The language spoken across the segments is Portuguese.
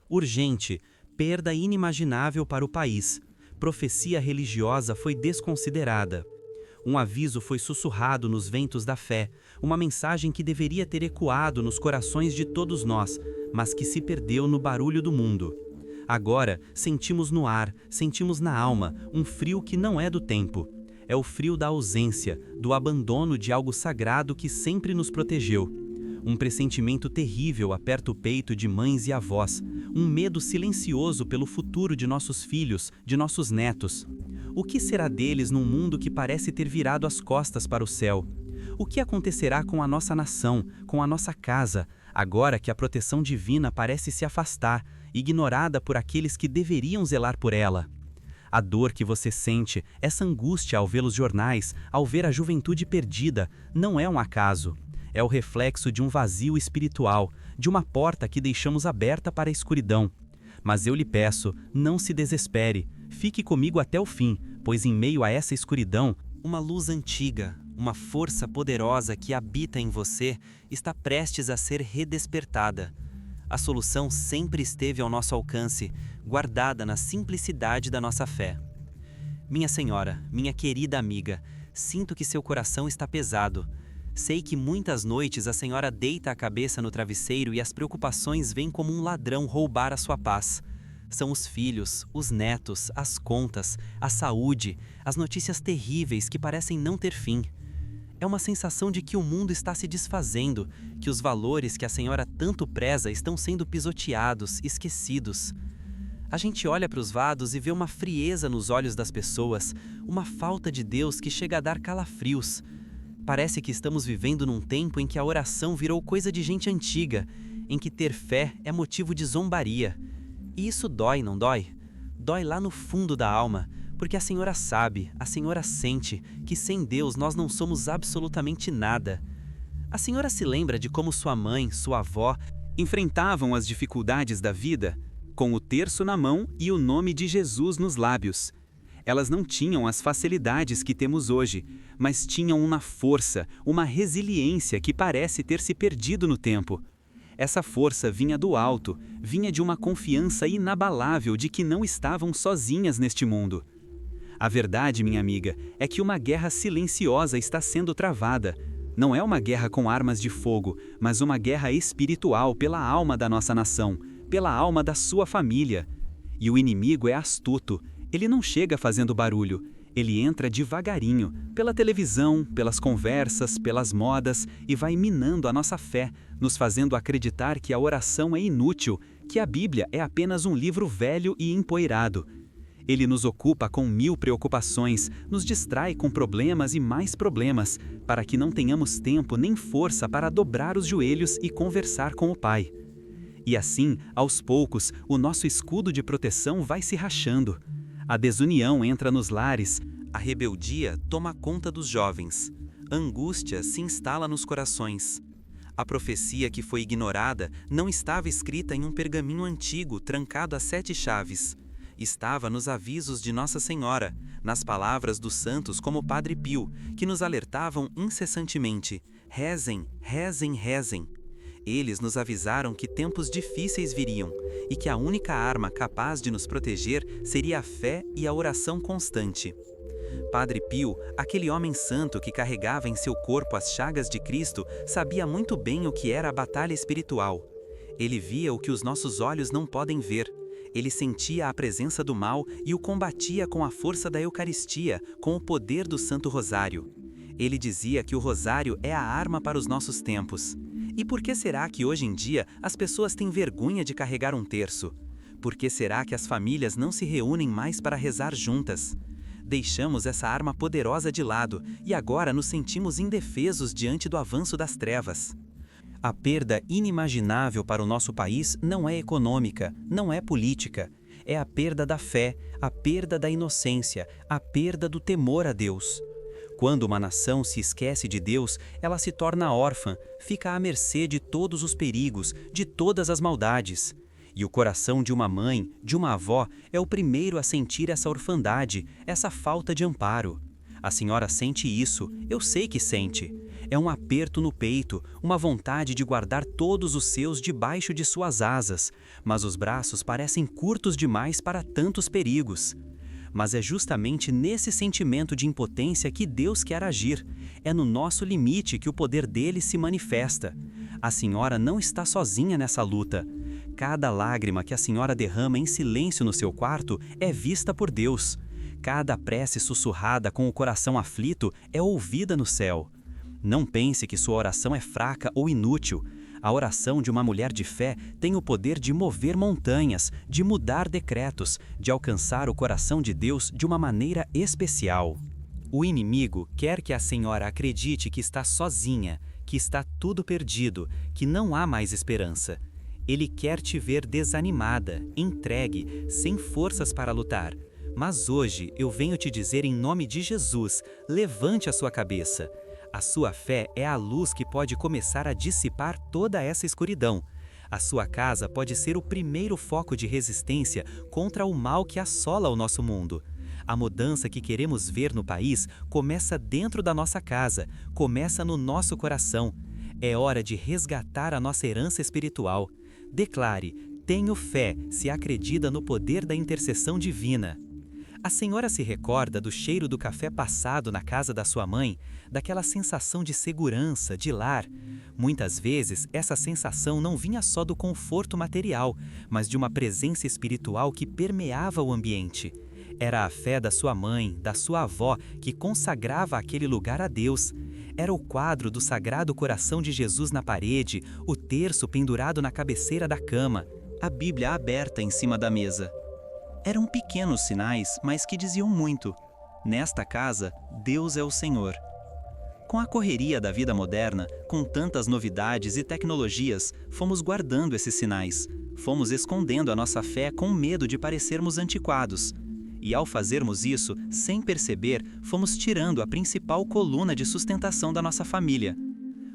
Urgente, perda inimaginável para o país. Profecia religiosa foi desconsiderada. Um aviso foi sussurrado nos ventos da fé, uma mensagem que deveria ter ecoado nos corações de todos nós, mas que se perdeu no barulho do mundo. Agora, sentimos no ar, sentimos na alma, um frio que não é do tempo. É o frio da ausência, do abandono de algo sagrado que sempre nos protegeu. Um pressentimento terrível aperta o peito de mães e avós, um medo silencioso pelo futuro de nossos filhos, de nossos netos. O que será deles num mundo que parece ter virado as costas para o céu? O que acontecerá com a nossa nação, com a nossa casa, agora que a proteção divina parece se afastar, ignorada por aqueles que deveriam zelar por ela? A dor que você sente, essa angústia ao ver os jornais, ao ver a juventude perdida, não é um acaso. É o reflexo de um vazio espiritual, de uma porta que deixamos aberta para a escuridão. Mas eu lhe peço, não se desespere, fique comigo até o fim, pois em meio a essa escuridão, uma luz antiga, uma força poderosa que habita em você, está prestes a ser redespertada. A solução sempre esteve ao nosso alcance, guardada na simplicidade da nossa fé. Minha senhora, minha querida amiga, sinto que seu coração está pesado. Sei que muitas noites a senhora deita a cabeça no travesseiro e as preocupações vêm como um ladrão roubar a sua paz. São os filhos, os netos, as contas, a saúde, as notícias terríveis que parecem não ter fim. É uma sensação de que o mundo está se desfazendo, que os valores que a senhora tanto preza estão sendo pisoteados, esquecidos. A gente olha para os vados e vê uma frieza nos olhos das pessoas, uma falta de Deus que chega a dar calafrios. Parece que estamos vivendo num tempo em que a oração virou coisa de gente antiga, em que ter fé é motivo de zombaria. E isso dói, não dói? Dói lá no fundo da alma, porque a senhora sabe, a senhora sente, que sem Deus nós não somos absolutamente nada. A senhora se lembra de como sua mãe, sua avó, enfrentavam as dificuldades da vida com o terço na mão e o nome de Jesus nos lábios. Elas não tinham as facilidades que temos hoje, mas tinham uma força, uma resiliência que parece ter se perdido no tempo. Essa força vinha do alto, vinha de uma confiança inabalável de que não estavam sozinhas neste mundo. A verdade, minha amiga, é que uma guerra silenciosa está sendo travada. Não é uma guerra com armas de fogo, mas uma guerra espiritual pela alma da nossa nação, pela alma da sua família. E o inimigo é astuto. Ele não chega fazendo barulho, ele entra devagarinho, pela televisão, pelas conversas, pelas modas e vai minando a nossa fé, nos fazendo acreditar que a oração é inútil, que a Bíblia é apenas um livro velho e empoeirado. Ele nos ocupa com 1000 preocupações, nos distrai com problemas e mais problemas, para que não tenhamos tempo nem força para dobrar os joelhos e conversar com o Pai. E assim, aos poucos, o nosso escudo de proteção vai se rachando. A desunião entra nos lares, a rebeldia toma conta dos jovens, a angústia se instala nos corações. A profecia que foi ignorada não estava escrita em um pergaminho antigo trancado a 7 chaves. Estava nos avisos de Nossa Senhora, nas palavras dos santos como Padre Pio, que nos alertavam incessantemente: rezem, rezem, rezem. Eles nos avisaram que tempos difíceis viriam e que a única arma capaz de nos proteger seria a fé e a oração constante. Padre Pio, aquele homem santo que carregava em seu corpo as chagas de Cristo, sabia muito bem o que era a batalha espiritual. Ele via o que os nossos olhos não podem ver. Ele sentia a presença do mal e o combatia com a força da Eucaristia, com o poder do Santo Rosário. Ele dizia que o rosário é a arma para os nossos tempos. E por que será que hoje em dia as pessoas têm vergonha de carregar um terço? Por que será que as famílias não se reúnem mais para rezar juntas? Deixamos essa arma poderosa de lado e agora nos sentimos indefesos diante do avanço das trevas. A perda inimaginável para o nosso país não é econômica, não é política. É a perda da fé, a perda da inocência, a perda do temor a Deus. Quando uma nação se esquece de Deus, ela se torna órfã, fica à mercê de todos os perigos, de todas as maldades. E o coração de uma mãe, de uma avó, é o primeiro a sentir essa orfandade, essa falta de amparo. A senhora sente isso, eu sei que sente. É um aperto no peito, uma vontade de guardar todos os seus debaixo de suas asas, mas os braços parecem curtos demais para tantos perigos. Mas é justamente nesse sentimento de impotência que Deus quer agir. É no nosso limite que o poder dele se manifesta. A senhora não está sozinha nessa luta. Cada lágrima que a senhora derrama em silêncio no seu quarto é vista por Deus. Cada prece sussurrada com o coração aflito é ouvida no céu. Não pense que sua oração é fraca ou inútil. A oração de uma mulher de fé tem o poder de mover montanhas, de mudar decretos, de alcançar o coração de Deus de uma maneira especial. O inimigo quer que a senhora acredite que está sozinha, que está tudo perdido, que não há mais esperança. Ele quer te ver desanimada, entregue, sem forças para lutar. Mas hoje eu venho te dizer em nome de Jesus, levante a sua cabeça. A sua fé é a luz que pode começar a dissipar toda essa escuridão. A sua casa pode ser o primeiro foco de resistência contra o mal que assola o nosso mundo. A mudança que queremos ver no país começa dentro da nossa casa, começa no nosso coração. É hora de resgatar a nossa herança espiritual. Declare: tenho fé, se acredita no poder da intercessão divina. A senhora se recorda do cheiro do café passado na casa da sua mãe, daquela sensação de segurança, de lar. Muitas vezes, essa sensação não vinha só do conforto material, mas de uma presença espiritual que permeava o ambiente. Era a fé da sua mãe, da sua avó, que consagrava aquele lugar a Deus. Era o quadro do Sagrado Coração de Jesus na parede, o terço pendurado na cabeceira da cama, a Bíblia aberta em cima da mesa. Eram pequenos sinais, mas que diziam muito. Nesta casa, Deus é o Senhor. Com a correria da vida moderna, com tantas novidades e tecnologias, fomos guardando esses sinais. Fomos escondendo a nossa fé com medo de parecermos antiquados. E ao fazermos isso, sem perceber, fomos tirando a principal coluna de sustentação da nossa família.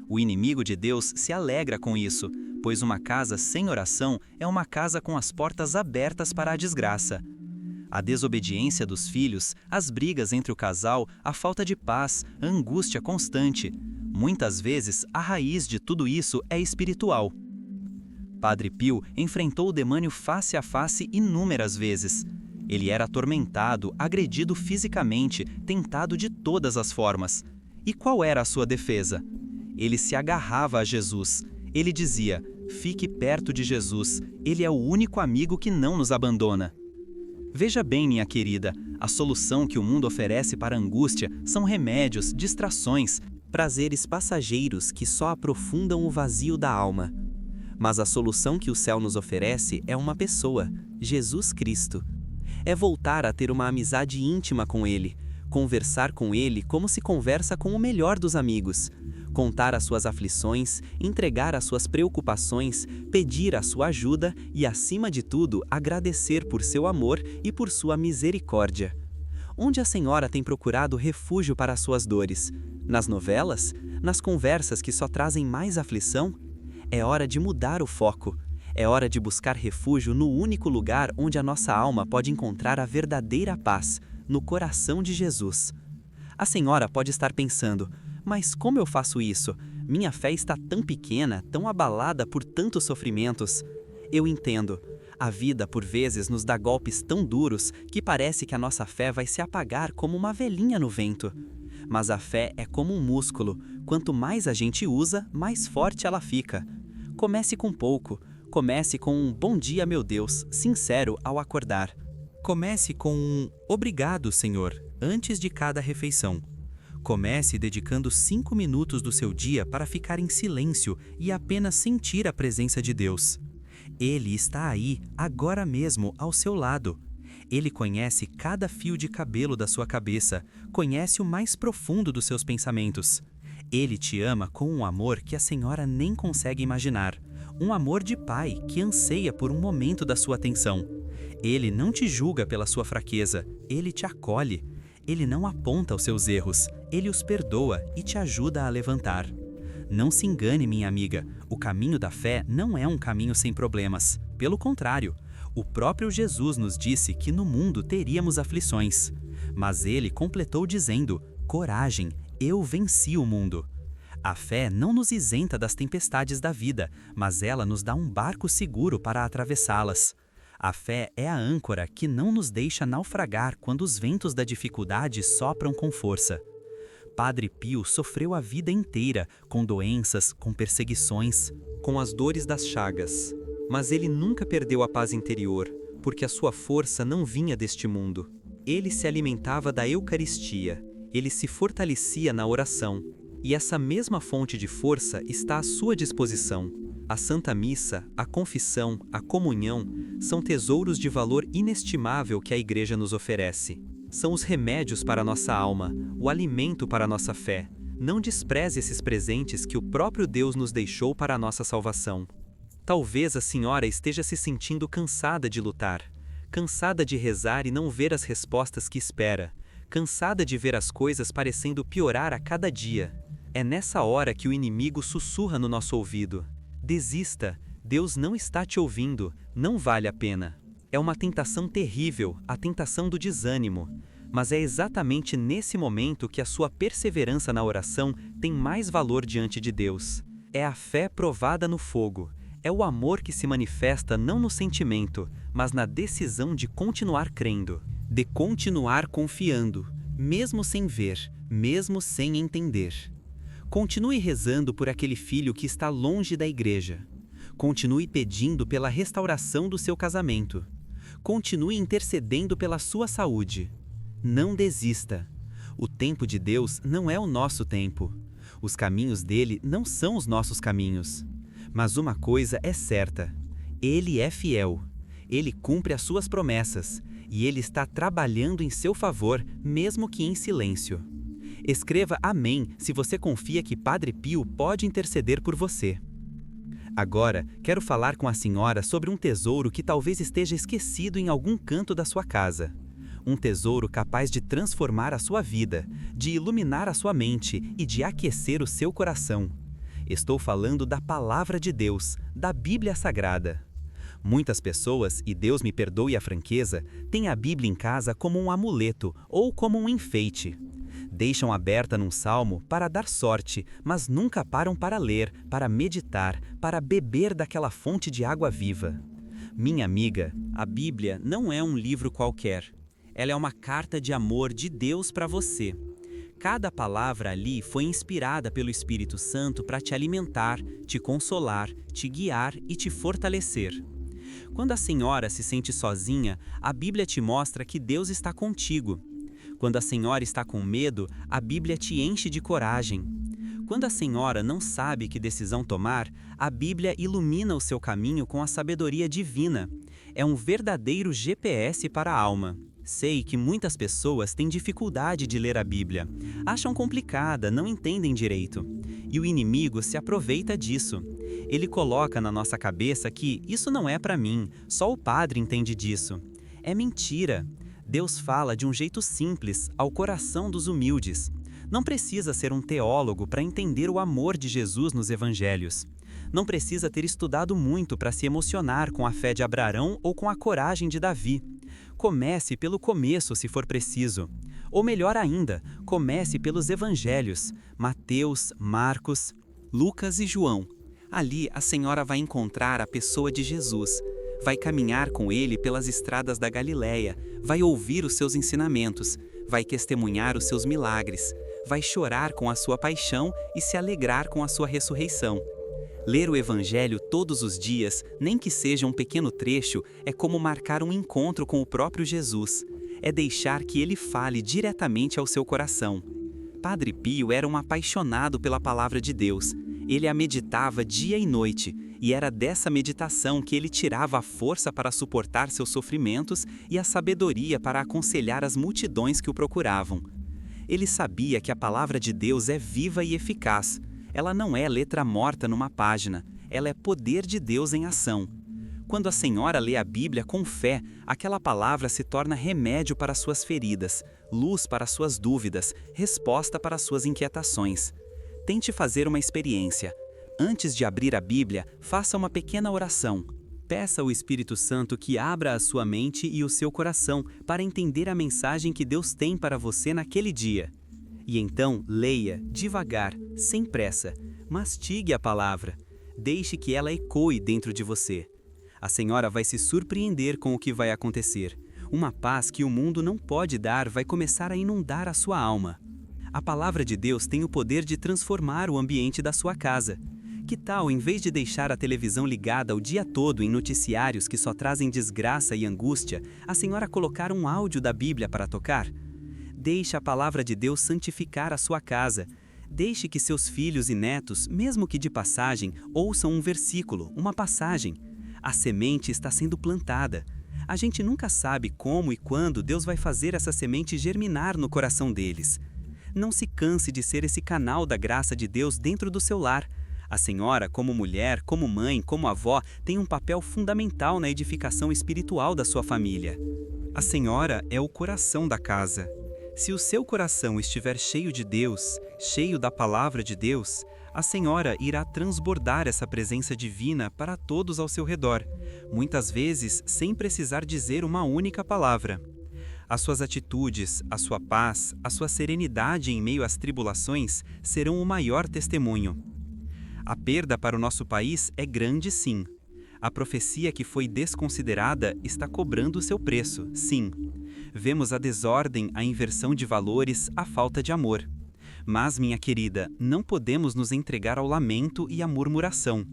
O inimigo de Deus se alegra com isso, pois uma casa sem oração é uma casa com as portas abertas para a desgraça. A desobediência dos filhos, as brigas entre o casal, a falta de paz, a angústia constante. Muitas vezes, a raiz de tudo isso é espiritual. Padre Pio enfrentou o demônio face a face inúmeras vezes. Ele era atormentado, agredido fisicamente, tentado de todas as formas. E qual era a sua defesa? Ele se agarrava a Jesus. Ele dizia: fique perto de Jesus, ele é o único amigo que não nos abandona. Veja bem, minha querida, a solução que o mundo oferece para a angústia são remédios, distrações, prazeres passageiros que só aprofundam o vazio da alma. Mas a solução que o céu nos oferece é uma pessoa, Jesus Cristo. É voltar a ter uma amizade íntima com Ele, conversar com Ele como se conversa com o melhor dos amigos, contar as suas aflições, entregar as suas preocupações, pedir a sua ajuda e, acima de tudo, agradecer por seu amor e por sua misericórdia. Onde a senhora tem procurado refúgio para as suas dores? Nas novelas? Nas conversas que só trazem mais aflição? É hora de mudar o foco. É hora de buscar refúgio no único lugar onde a nossa alma pode encontrar a verdadeira paz, no coração de Jesus. A senhora pode estar pensando: mas como eu faço isso? Minha fé está tão pequena, tão abalada por tantos sofrimentos. Eu entendo. A vida, por vezes, nos dá golpes tão duros que parece que a nossa fé vai se apagar como uma velhinha no vento. Mas a fé é como um músculo. Quanto mais a gente usa, mais forte ela fica. Comece com pouco. Comece com um "Bom dia, meu Deus", sincero ao acordar. Comece com um "Obrigado, Senhor", antes de cada refeição. Comece dedicando 5 minutos do seu dia para ficar em silêncio e apenas sentir a presença de Deus. Ele está aí, agora mesmo, ao seu lado. Ele conhece cada fio de cabelo da sua cabeça, conhece o mais profundo dos seus pensamentos. Ele te ama com um amor que a senhora nem consegue imaginar. Um amor de pai que anseia por um momento da sua atenção. Ele não te julga pela sua fraqueza, ele te acolhe. Ele não aponta os seus erros, ele os perdoa e te ajuda a levantar. Não se engane, minha amiga, o caminho da fé não é um caminho sem problemas. Pelo contrário, o próprio Jesus nos disse que no mundo teríamos aflições. Mas ele completou dizendo: coragem, eu venci o mundo. A fé não nos isenta das tempestades da vida, mas ela nos dá um barco seguro para atravessá-las. A fé é a âncora que não nos deixa naufragar quando os ventos da dificuldade sopram com força. Padre Pio sofreu a vida inteira, com doenças, com perseguições, com as dores das chagas. Mas ele nunca perdeu a paz interior, porque a sua força não vinha deste mundo. Ele se alimentava da Eucaristia, ele se fortalecia na oração. E essa mesma fonte de força está à sua disposição. A Santa Missa, a confissão, a comunhão são tesouros de valor inestimável que a Igreja nos oferece. São os remédios para a nossa alma, o alimento para a nossa fé. Não despreze esses presentes que o próprio Deus nos deixou para a nossa salvação. Talvez a senhora esteja se sentindo cansada de lutar, cansada de rezar e não ver as respostas que espera, cansada de ver as coisas parecendo piorar a cada dia. É nessa hora que o inimigo sussurra no nosso ouvido: desista, Deus não está te ouvindo, não vale a pena. É uma tentação terrível, a tentação do desânimo. Mas é exatamente nesse momento que a sua perseverança na oração tem mais valor diante de Deus. É a fé provada no fogo. É o amor que se manifesta não no sentimento, mas na decisão de continuar crendo, de continuar confiando, mesmo sem ver, mesmo sem entender. Continue rezando por aquele filho que está longe da igreja. Continue pedindo pela restauração do seu casamento. Continue intercedendo pela sua saúde. Não desista. O tempo de Deus não é o nosso tempo. Os caminhos dele não são os nossos caminhos. Mas uma coisa é certa: ele é fiel. Ele cumpre as suas promessas e ele está trabalhando em seu favor, mesmo que em silêncio. Escreva amém se você confia que Padre Pio pode interceder por você. Agora, quero falar com a senhora sobre um tesouro que talvez esteja esquecido em algum canto da sua casa. Um tesouro capaz de transformar a sua vida, de iluminar a sua mente e de aquecer o seu coração. Estou falando da Palavra de Deus, da Bíblia Sagrada. Muitas pessoas, e Deus me perdoe a franqueza, têm a Bíblia em casa como um amuleto ou como um enfeite. Deixam aberta num salmo para dar sorte, mas nunca param para ler, para meditar, para beber daquela fonte de água viva. Minha amiga, a Bíblia não é um livro qualquer. Ela é uma carta de amor de Deus para você. Cada palavra ali foi inspirada pelo Espírito Santo para te alimentar, te consolar, te guiar e te fortalecer. Quando a senhora se sente sozinha, a Bíblia te mostra que Deus está contigo. Quando a senhora está com medo, a Bíblia te enche de coragem. Quando a senhora não sabe que decisão tomar, a Bíblia ilumina o seu caminho com a sabedoria divina. É um verdadeiro GPS para a alma. Sei que muitas pessoas têm dificuldade de ler a Bíblia. Acham complicada, não entendem direito. E o inimigo se aproveita disso. Ele coloca na nossa cabeça que isso não é para mim, só o padre entende disso. É mentira. Deus fala de um jeito simples, ao coração dos humildes. Não precisa ser um teólogo para entender o amor de Jesus nos evangelhos. Não precisa ter estudado muito para se emocionar com a fé de Abraão ou com a coragem de Davi. Comece pelo começo, se for preciso. Ou melhor ainda, comece pelos evangelhos, Mateus, Marcos, Lucas e João. Ali a senhora vai encontrar a pessoa de Jesus. Vai caminhar com ele pelas estradas da Galileia, vai ouvir os seus ensinamentos, vai testemunhar os seus milagres, vai chorar com a sua paixão e se alegrar com a sua ressurreição. Ler o Evangelho todos os dias, nem que seja um pequeno trecho, é como marcar um encontro com o próprio Jesus. É deixar que ele fale diretamente ao seu coração. Padre Pio era um apaixonado pela palavra de Deus. Ele a meditava dia e noite, e era dessa meditação que ele tirava a força para suportar seus sofrimentos e a sabedoria para aconselhar as multidões que o procuravam. Ele sabia que a palavra de Deus é viva e eficaz. Ela não é letra morta numa página, ela é poder de Deus em ação. Quando a senhora lê a Bíblia com fé, aquela palavra se torna remédio para suas feridas, luz para suas dúvidas, resposta para suas inquietações. Tente fazer uma experiência. Antes de abrir a Bíblia, faça uma pequena oração. Peça ao Espírito Santo que abra a sua mente e o seu coração para entender a mensagem que Deus tem para você naquele dia. E então leia, devagar, sem pressa, mastigue a palavra, deixe que ela ecoe dentro de você. A senhora vai se surpreender com o que vai acontecer. Uma paz que o mundo não pode dar vai começar a inundar a sua alma. A palavra de Deus tem o poder de transformar o ambiente da sua casa. Que tal, em vez de deixar a televisão ligada o dia todo em noticiários que só trazem desgraça e angústia, a senhora colocar um áudio da Bíblia para tocar? Deixe a palavra de Deus santificar a sua casa. Deixe que seus filhos e netos, mesmo que de passagem, ouçam um versículo, uma passagem. A semente está sendo plantada. A gente nunca sabe como e quando Deus vai fazer essa semente germinar no coração deles. Não se canse de ser esse canal da graça de Deus dentro do seu lar. A senhora, como mulher, como mãe, como avó, tem um papel fundamental na edificação espiritual da sua família. A senhora é o coração da casa. Se o seu coração estiver cheio de Deus, cheio da palavra de Deus, a senhora irá transbordar essa presença divina para todos ao seu redor, muitas vezes sem precisar dizer uma única palavra. As suas atitudes, a sua paz, a sua serenidade em meio às tribulações serão o maior testemunho. A perda para o nosso país é grande, sim. A profecia que foi desconsiderada está cobrando o seu preço, sim. Vemos a desordem, a inversão de valores, a falta de amor. Mas, minha querida, não podemos nos entregar ao lamento e à murmuração.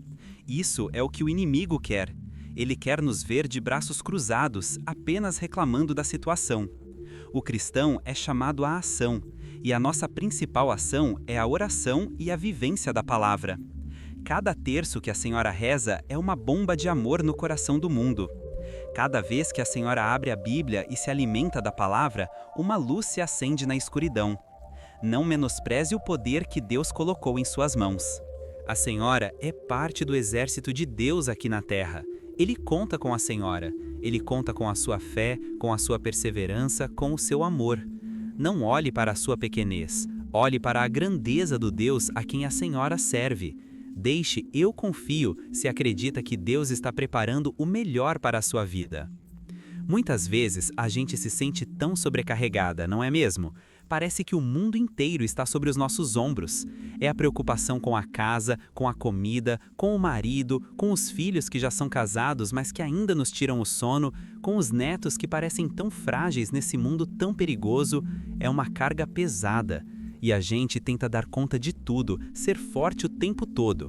Isso é o que o inimigo quer. Ele quer nos ver de braços cruzados, apenas reclamando da situação. O cristão é chamado à ação, e a nossa principal ação é a oração e a vivência da palavra. Cada terço que a senhora reza é uma bomba de amor no coração do mundo. Cada vez que a senhora abre a Bíblia e se alimenta da palavra, uma luz se acende na escuridão. Não menospreze o poder que Deus colocou em suas mãos. A senhora é parte do exército de Deus aqui na terra. Ele conta com a senhora. Ele conta com a sua fé, com a sua perseverança, com o seu amor. Não olhe para a sua pequenez. Olhe para a grandeza do Deus a quem a senhora serve. Deixe eu confio se acredita que Deus está preparando o melhor para a sua vida. Muitas vezes a gente se sente tão sobrecarregada, não é mesmo? Parece que o mundo inteiro está sobre os nossos ombros. É a preocupação com a casa, com a comida, com o marido, com os filhos que já são casados, mas que ainda nos tiram o sono, com os netos que parecem tão frágeis nesse mundo tão perigoso. É uma carga pesada. E a gente tenta dar conta de tudo, ser forte o tempo todo.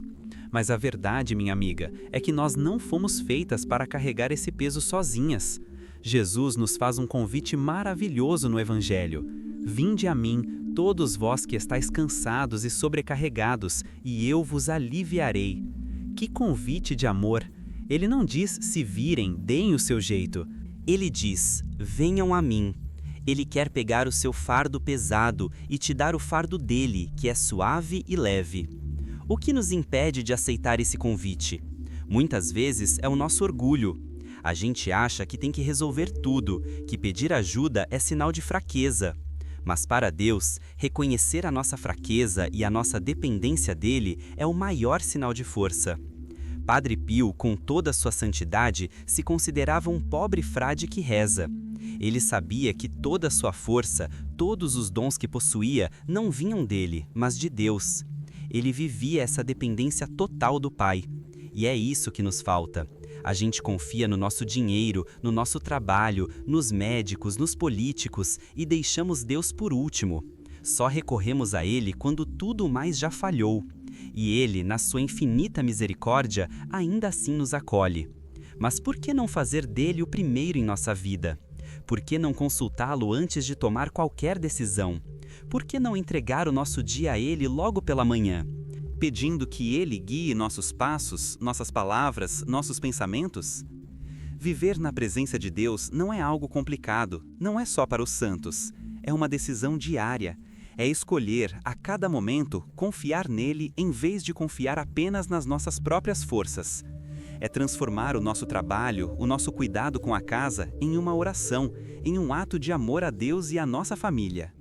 Mas a verdade, minha amiga, é que nós não fomos feitas para carregar esse peso sozinhas. Jesus nos faz um convite maravilhoso no Evangelho. Vinde a mim, todos vós que estáis cansados e sobrecarregados, e eu vos aliviarei. Que convite de amor! Ele não diz se virem, deem o seu jeito. Ele diz, venham a mim. Ele quer pegar o seu fardo pesado e te dar o fardo dele, que é suave e leve. O que nos impede de aceitar esse convite? Muitas vezes é o nosso orgulho. A gente acha que tem que resolver tudo, que pedir ajuda é sinal de fraqueza. Mas para Deus, reconhecer a nossa fraqueza e a nossa dependência dele é o maior sinal de força. Padre Pio, com toda a sua santidade, se considerava um pobre frade que reza. Ele sabia que toda a sua força, todos os dons que possuía, não vinham dele, mas de Deus. Ele vivia essa dependência total do Pai. E é isso que nos falta. A gente confia no nosso dinheiro, no nosso trabalho, nos médicos, nos políticos e deixamos Deus por último. Só recorremos a Ele quando tudo mais já falhou. E Ele, na sua infinita misericórdia, ainda assim nos acolhe. Mas por que não fazer dele o primeiro em nossa vida? Por que não consultá-lo antes de tomar qualquer decisão? Por que não entregar o nosso dia a Ele logo pela manhã? Pedindo que Ele guie nossos passos, nossas palavras, nossos pensamentos? Viver na presença de Deus não é algo complicado, não é só para os santos. É uma decisão diária. É escolher, a cada momento, confiar nele em vez de confiar apenas nas nossas próprias forças. É transformar o nosso trabalho, o nosso cuidado com a casa, em uma oração, em um ato de amor a Deus e à nossa família.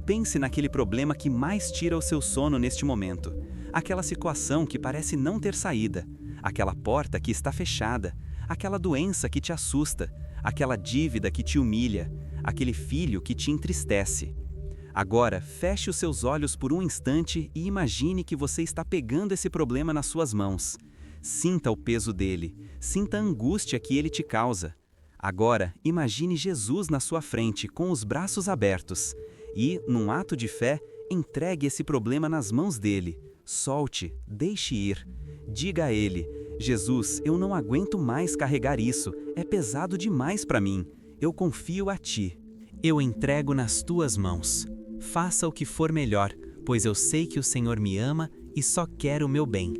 Pense naquele problema que mais tira o seu sono neste momento. Aquela situação que parece não ter saída, aquela porta que está fechada, aquela doença que te assusta, aquela dívida que te humilha, aquele filho que te entristece. Agora, feche os seus olhos por um instante e imagine que você está pegando esse problema nas suas mãos. Sinta o peso dele, sinta a angústia que ele te causa. Agora, imagine Jesus na sua frente, com os braços abertos. E, num ato de fé, entregue esse problema nas mãos dele. Solte, deixe ir. Diga a ele: Jesus, eu não aguento mais carregar isso, é pesado demais para mim. Eu confio a ti. Eu entrego nas tuas mãos. Faça o que for melhor, pois eu sei que o Senhor me ama e só quer o meu bem.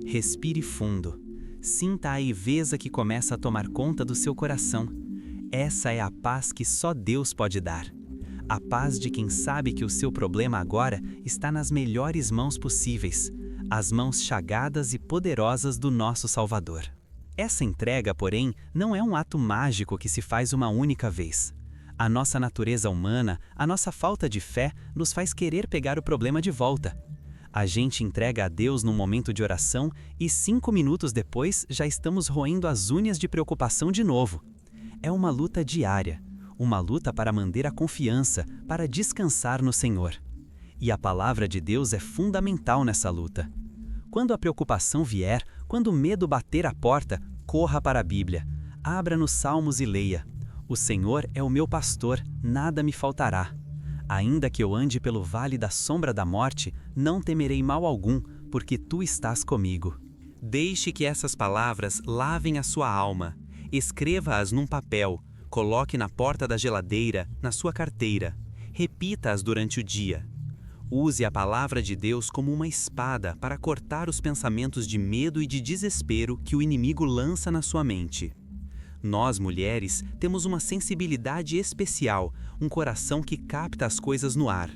Respire fundo. Sinta a leveza que começa a tomar conta do seu coração. Essa é a paz que só Deus pode dar. A paz de quem sabe que o seu problema agora está nas melhores mãos possíveis, as mãos chagadas e poderosas do nosso Salvador. Essa entrega, porém, não é um ato mágico que se faz uma única vez. A nossa natureza humana, a nossa falta de fé, nos faz querer pegar o problema de volta. A gente entrega a Deus num momento de oração e 5 minutos depois já estamos roendo as unhas de preocupação de novo. É uma luta diária, uma luta para manter a confiança, para descansar no Senhor. E a palavra de Deus é fundamental nessa luta. Quando a preocupação vier, quando o medo bater a porta, corra para a Bíblia, abra nos Salmos e leia: O Senhor é o meu pastor, nada me faltará. Ainda que eu ande pelo vale da sombra da morte, não temerei mal algum, porque tu estás comigo. Deixe que essas palavras lavem a sua alma. Escreva-as num papel, coloque na porta da geladeira, na sua carteira. Repita-as durante o dia. Use a palavra de Deus como uma espada para cortar os pensamentos de medo e de desespero que o inimigo lança na sua mente. Nós, mulheres, temos uma sensibilidade especial, um coração que capta as coisas no ar.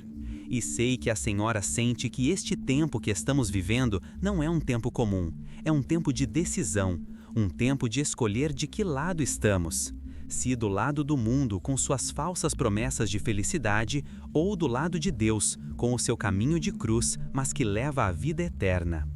E sei que a senhora sente que este tempo que estamos vivendo não é um tempo comum, é um tempo de decisão, um tempo de escolher de que lado estamos. Se do lado do mundo com suas falsas promessas de felicidade, ou do lado de Deus, com o seu caminho de cruz, mas que leva à vida eterna.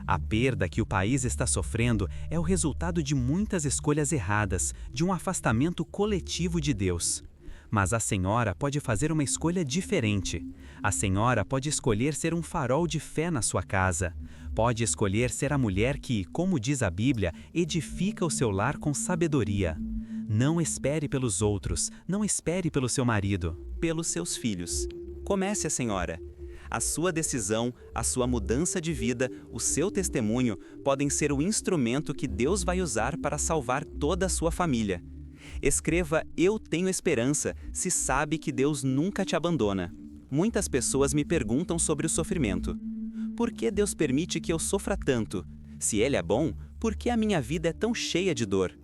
A perda que o país está sofrendo é o resultado de muitas escolhas erradas, de um afastamento coletivo de Deus. Mas a senhora pode fazer uma escolha diferente. A senhora pode escolher ser um farol de fé na sua casa. Pode escolher ser a mulher que, como diz a Bíblia, edifica o seu lar com sabedoria. Não espere pelos outros, não espere pelo seu marido, pelos seus filhos. Comece a senhora. A sua decisão, a sua mudança de vida, o seu testemunho podem ser o instrumento que Deus vai usar para salvar toda a sua família. Escreva "Eu tenho esperança" se sabe que Deus nunca te abandona. Muitas pessoas me perguntam sobre o sofrimento. Por que Deus permite que eu sofra tanto? Se Ele é bom, por que a minha vida é tão cheia de dor?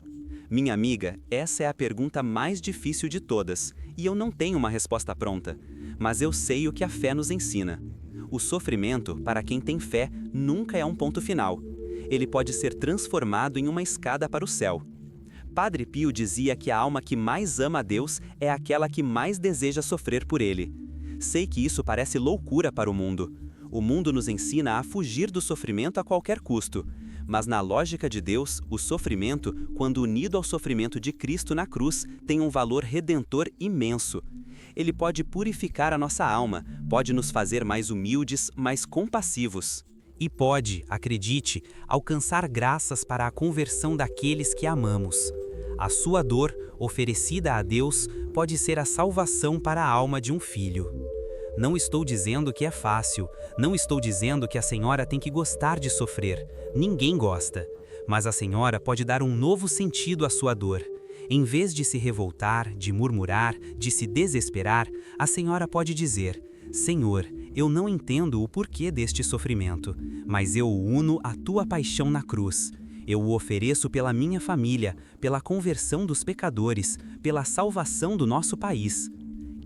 Minha amiga, essa é a pergunta mais difícil de todas, e eu não tenho uma resposta pronta. Mas eu sei o que a fé nos ensina. O sofrimento, para quem tem fé, nunca é um ponto final. Ele pode ser transformado em uma escada para o céu. Padre Pio dizia que a alma que mais ama a Deus é aquela que mais deseja sofrer por Ele. Sei que isso parece loucura para o mundo. O mundo nos ensina a fugir do sofrimento a qualquer custo. Mas na lógica de Deus, o sofrimento, quando unido ao sofrimento de Cristo na cruz, tem um valor redentor imenso. Ele pode purificar a nossa alma, pode nos fazer mais humildes, mais compassivos. E pode, acredite, alcançar graças para a conversão daqueles que amamos. A sua dor, oferecida a Deus, pode ser a salvação para a alma de um filho. Não estou dizendo que é fácil, não estou dizendo que a senhora tem que gostar de sofrer. Ninguém gosta. Mas a senhora pode dar um novo sentido à sua dor. Em vez de se revoltar, de murmurar, de se desesperar, a senhora pode dizer: Senhor, eu não entendo o porquê deste sofrimento, mas eu o uno à tua paixão na cruz. Eu o ofereço pela minha família, pela conversão dos pecadores, pela salvação do nosso país.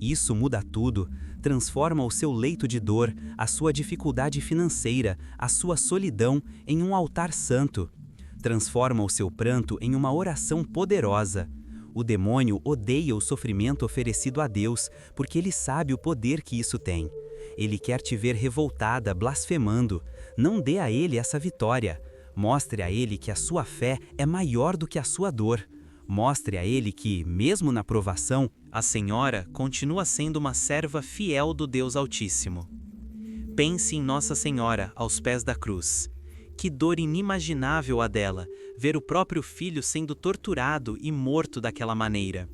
Isso muda tudo, transforma o seu leito de dor, a sua dificuldade financeira, a sua solidão em um altar santo. Transforma o seu pranto em uma oração poderosa. O demônio odeia o sofrimento oferecido a Deus, porque ele sabe o poder que isso tem. Ele quer te ver revoltada, blasfemando. Não dê a ele essa vitória. Mostre a ele que a sua fé é maior do que a sua dor. Mostre a ele que, mesmo na provação, a Senhora continua sendo uma serva fiel do Deus Altíssimo. Pense em Nossa Senhora aos pés da cruz. Que dor inimaginável a dela, ver o próprio filho sendo torturado e morto daquela maneira.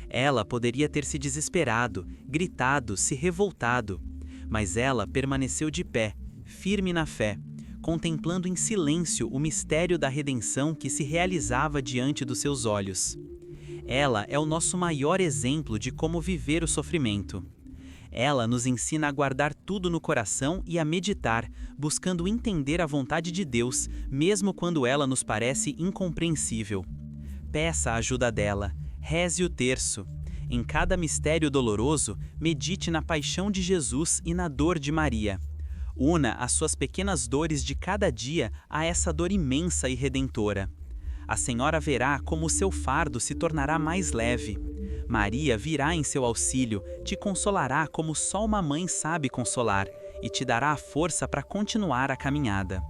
Ela poderia ter se desesperado, gritado, se revoltado, mas ela permaneceu de pé, firme na fé, contemplando em silêncio o mistério da redenção que se realizava diante dos seus olhos. Ela é o nosso maior exemplo de como viver o sofrimento. Ela nos ensina a guardar tudo no coração e a meditar, buscando entender a vontade de Deus, mesmo quando ela nos parece incompreensível. Peça a ajuda dela, reze o terço. Em cada mistério doloroso, medite na paixão de Jesus e na dor de Maria. Una as suas pequenas dores de cada dia a essa dor imensa e redentora. A Senhora verá como o seu fardo se tornará mais leve. Maria virá em seu auxílio, te consolará como só uma mãe sabe consolar e te dará a força para continuar a caminhada.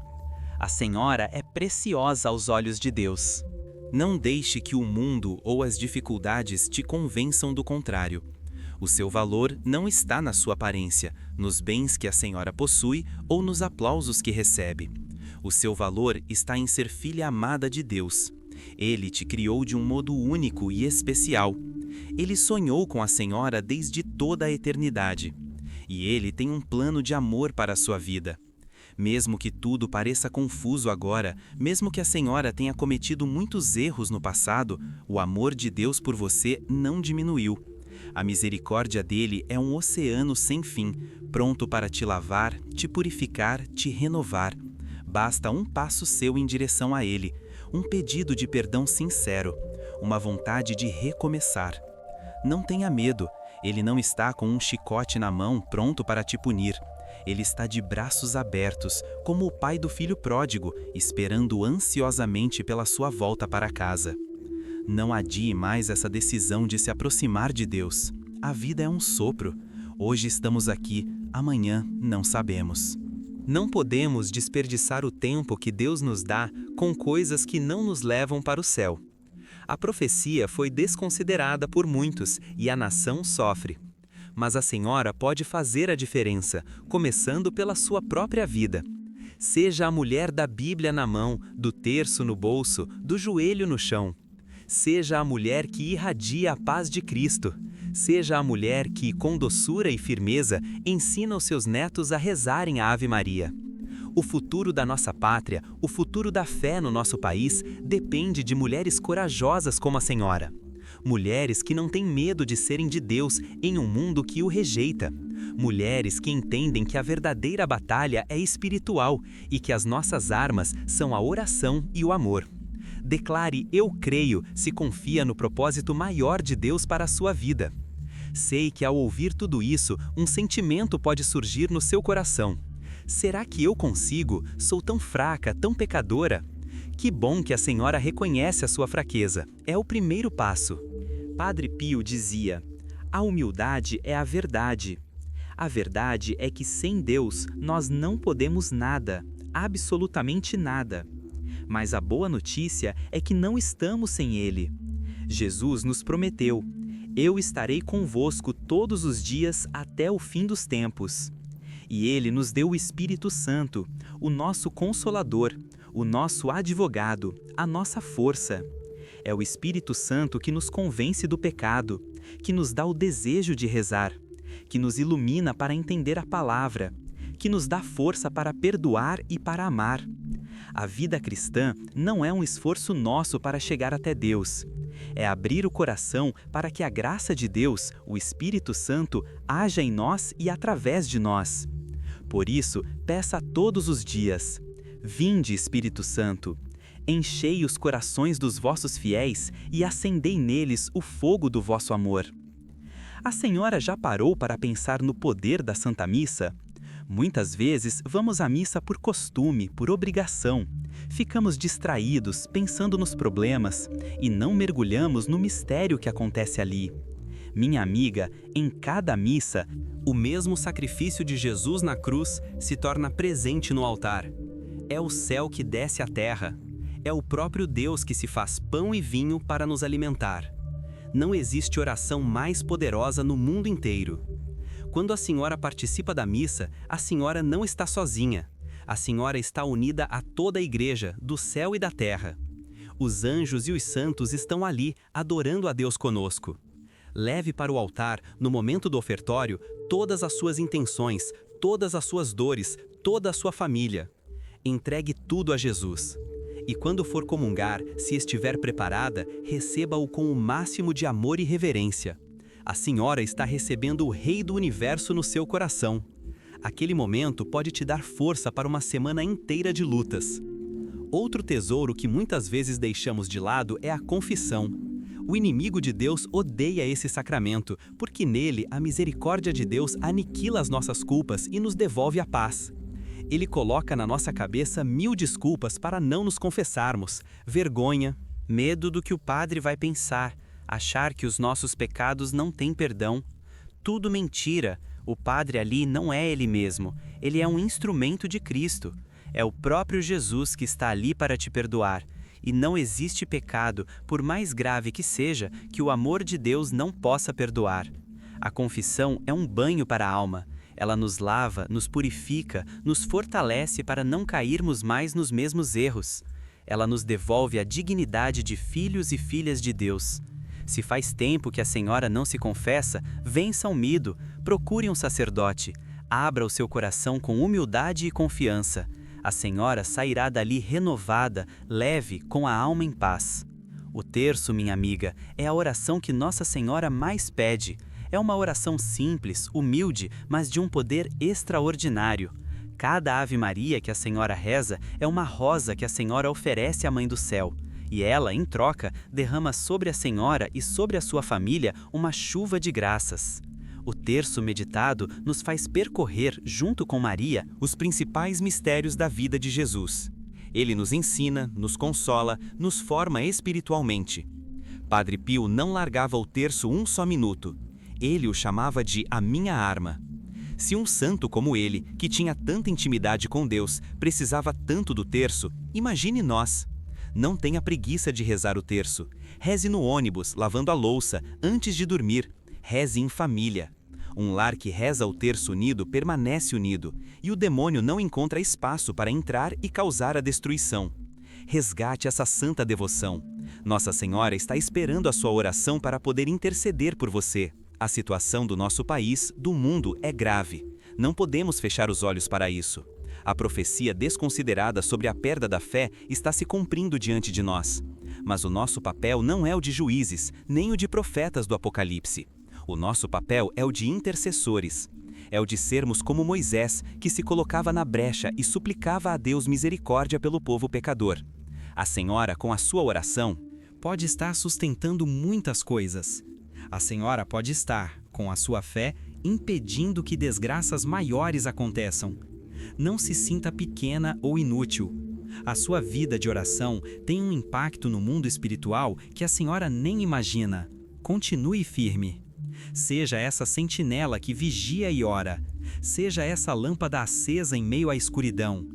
A Senhora é preciosa aos olhos de Deus. Não deixe que o mundo ou as dificuldades te convençam do contrário. O seu valor não está na sua aparência, nos bens que a Senhora possui ou nos aplausos que recebe. O seu valor está em ser filha amada de Deus. Ele te criou de um modo único e especial. Ele sonhou com a Senhora desde toda a eternidade. E Ele tem um plano de amor para a sua vida. Mesmo que tudo pareça confuso agora, mesmo que a Senhora tenha cometido muitos erros no passado, o amor de Deus por você não diminuiu. A misericórdia dele é um oceano sem fim, pronto para te lavar, te purificar, te renovar. Basta um passo seu em direção a ele, um pedido de perdão sincero, uma vontade de recomeçar. Não tenha medo, ele não está com um chicote na mão pronto para te punir. Ele está de braços abertos, como o pai do filho pródigo, esperando ansiosamente pela sua volta para casa. Não adie mais essa decisão de se aproximar de Deus. A vida é um sopro. Hoje estamos aqui, amanhã não sabemos. Não podemos desperdiçar o tempo que Deus nos dá com coisas que não nos levam para o céu. A profecia foi desconsiderada por muitos e a nação sofre. Mas a Senhora pode fazer a diferença, começando pela sua própria vida. Seja a mulher da Bíblia na mão, do terço no bolso, do joelho no chão. Seja a mulher que irradia a paz de Cristo. Seja a mulher que, com doçura e firmeza, ensina os seus netos a rezarem a Ave Maria. O futuro da nossa pátria, o futuro da fé no nosso país, depende de mulheres corajosas como a Senhora. Mulheres que não têm medo de serem de Deus em um mundo que o rejeita. Mulheres que entendem que a verdadeira batalha é espiritual e que as nossas armas são a oração e o amor. Declare "Eu creio" se confia no propósito maior de Deus para a sua vida. Sei que ao ouvir tudo isso, um sentimento pode surgir no seu coração. Será que eu consigo? Sou tão fraca, tão pecadora? Que bom que a Senhora reconhece a sua fraqueza. É o primeiro passo. Padre Pio dizia: a humildade é a verdade. A verdade é que sem Deus nós não podemos nada, absolutamente nada. Mas a boa notícia é que não estamos sem Ele. Jesus nos prometeu: eu estarei convosco todos os dias até o fim dos tempos. E Ele nos deu o Espírito Santo, o nosso Consolador, o nosso advogado, a nossa força. É o Espírito Santo que nos convence do pecado, que nos dá o desejo de rezar, que nos ilumina para entender a palavra, que nos dá força para perdoar e para amar. A vida cristã não é um esforço nosso para chegar até Deus. É abrir o coração para que a graça de Deus, o Espírito Santo, haja em nós e através de nós. Por isso, peça todos os dias: vinde, Espírito Santo, enchei os corações dos vossos fiéis e acendei neles o fogo do vosso amor. A Senhora já parou para pensar no poder da Santa Missa? Muitas vezes vamos à missa por costume, por obrigação. Ficamos distraídos, pensando nos problemas, e não mergulhamos no mistério que acontece ali. Minha amiga, em cada missa, o mesmo sacrifício de Jesus na cruz se torna presente no altar. É o céu que desce à terra. É o próprio Deus que se faz pão e vinho para nos alimentar. Não existe oração mais poderosa no mundo inteiro. Quando a senhora participa da missa, a senhora não está sozinha. A senhora está unida a toda a igreja, do céu e da terra. Os anjos e os santos estão ali, adorando a Deus conosco. Leve para o altar, no momento do ofertório, todas as suas intenções, todas as suas dores, toda a sua família. Entregue tudo a Jesus. E quando for comungar, se estiver preparada, receba-o com o máximo de amor e reverência. A senhora está recebendo o Rei do Universo no seu coração. Aquele momento pode te dar força para uma semana inteira de lutas. Outro tesouro que muitas vezes deixamos de lado é a confissão. O inimigo de Deus odeia esse sacramento, porque nele a misericórdia de Deus aniquila as nossas culpas e nos devolve a paz. Ele coloca na nossa cabeça 1000 desculpas para não nos confessarmos, vergonha, medo do que o padre vai pensar, achar que os nossos pecados não têm perdão. Tudo mentira, o padre ali não é ele mesmo, ele é um instrumento de Cristo. É o próprio Jesus que está ali para te perdoar. E não existe pecado, por mais grave que seja, que o amor de Deus não possa perdoar. A confissão é um banho para a alma. Ela nos lava, nos purifica, nos fortalece para não cairmos mais nos mesmos erros. Ela nos devolve a dignidade de filhos e filhas de Deus. Se faz tempo que a senhora não se confessa, vença o medo, procure um sacerdote. Abra o seu coração com humildade e confiança. A senhora sairá dali renovada, leve, com a alma em paz. O terço, minha amiga, é a oração que Nossa Senhora mais pede. É uma oração simples, humilde, mas de um poder extraordinário. Cada Ave Maria que a senhora reza é uma rosa que a senhora oferece à Mãe do Céu. E ela, em troca, derrama sobre a senhora e sobre a sua família uma chuva de graças. O terço meditado nos faz percorrer, junto com Maria, os principais mistérios da vida de Jesus. Ele nos ensina, nos consola, nos forma espiritualmente. Padre Pio não largava o terço um só minuto. Ele o chamava de a minha arma. Se um santo como ele, que tinha tanta intimidade com Deus, precisava tanto do terço, imagine nós. Não tenha preguiça de rezar o terço. Reze no ônibus, lavando a louça, antes de dormir. Reze em família. Um lar que reza o terço unido permanece unido, e o demônio não encontra espaço para entrar e causar a destruição. Resgate essa santa devoção. Nossa Senhora está esperando a sua oração para poder interceder por você. A situação do nosso país, do mundo, é grave. Não podemos fechar os olhos para isso. A profecia desconsiderada sobre a perda da fé está se cumprindo diante de nós. Mas o nosso papel não é o de juízes, nem o de profetas do Apocalipse. O nosso papel é o de intercessores. É o de sermos como Moisés, que se colocava na brecha e suplicava a Deus misericórdia pelo povo pecador. A senhora, com a sua oração, pode estar sustentando muitas coisas. A senhora pode estar, com a sua fé, impedindo que desgraças maiores aconteçam. Não se sinta pequena ou inútil. A sua vida de oração tem um impacto no mundo espiritual que a senhora nem imagina. Continue firme. Seja essa sentinela que vigia e ora. Seja essa lâmpada acesa em meio à escuridão.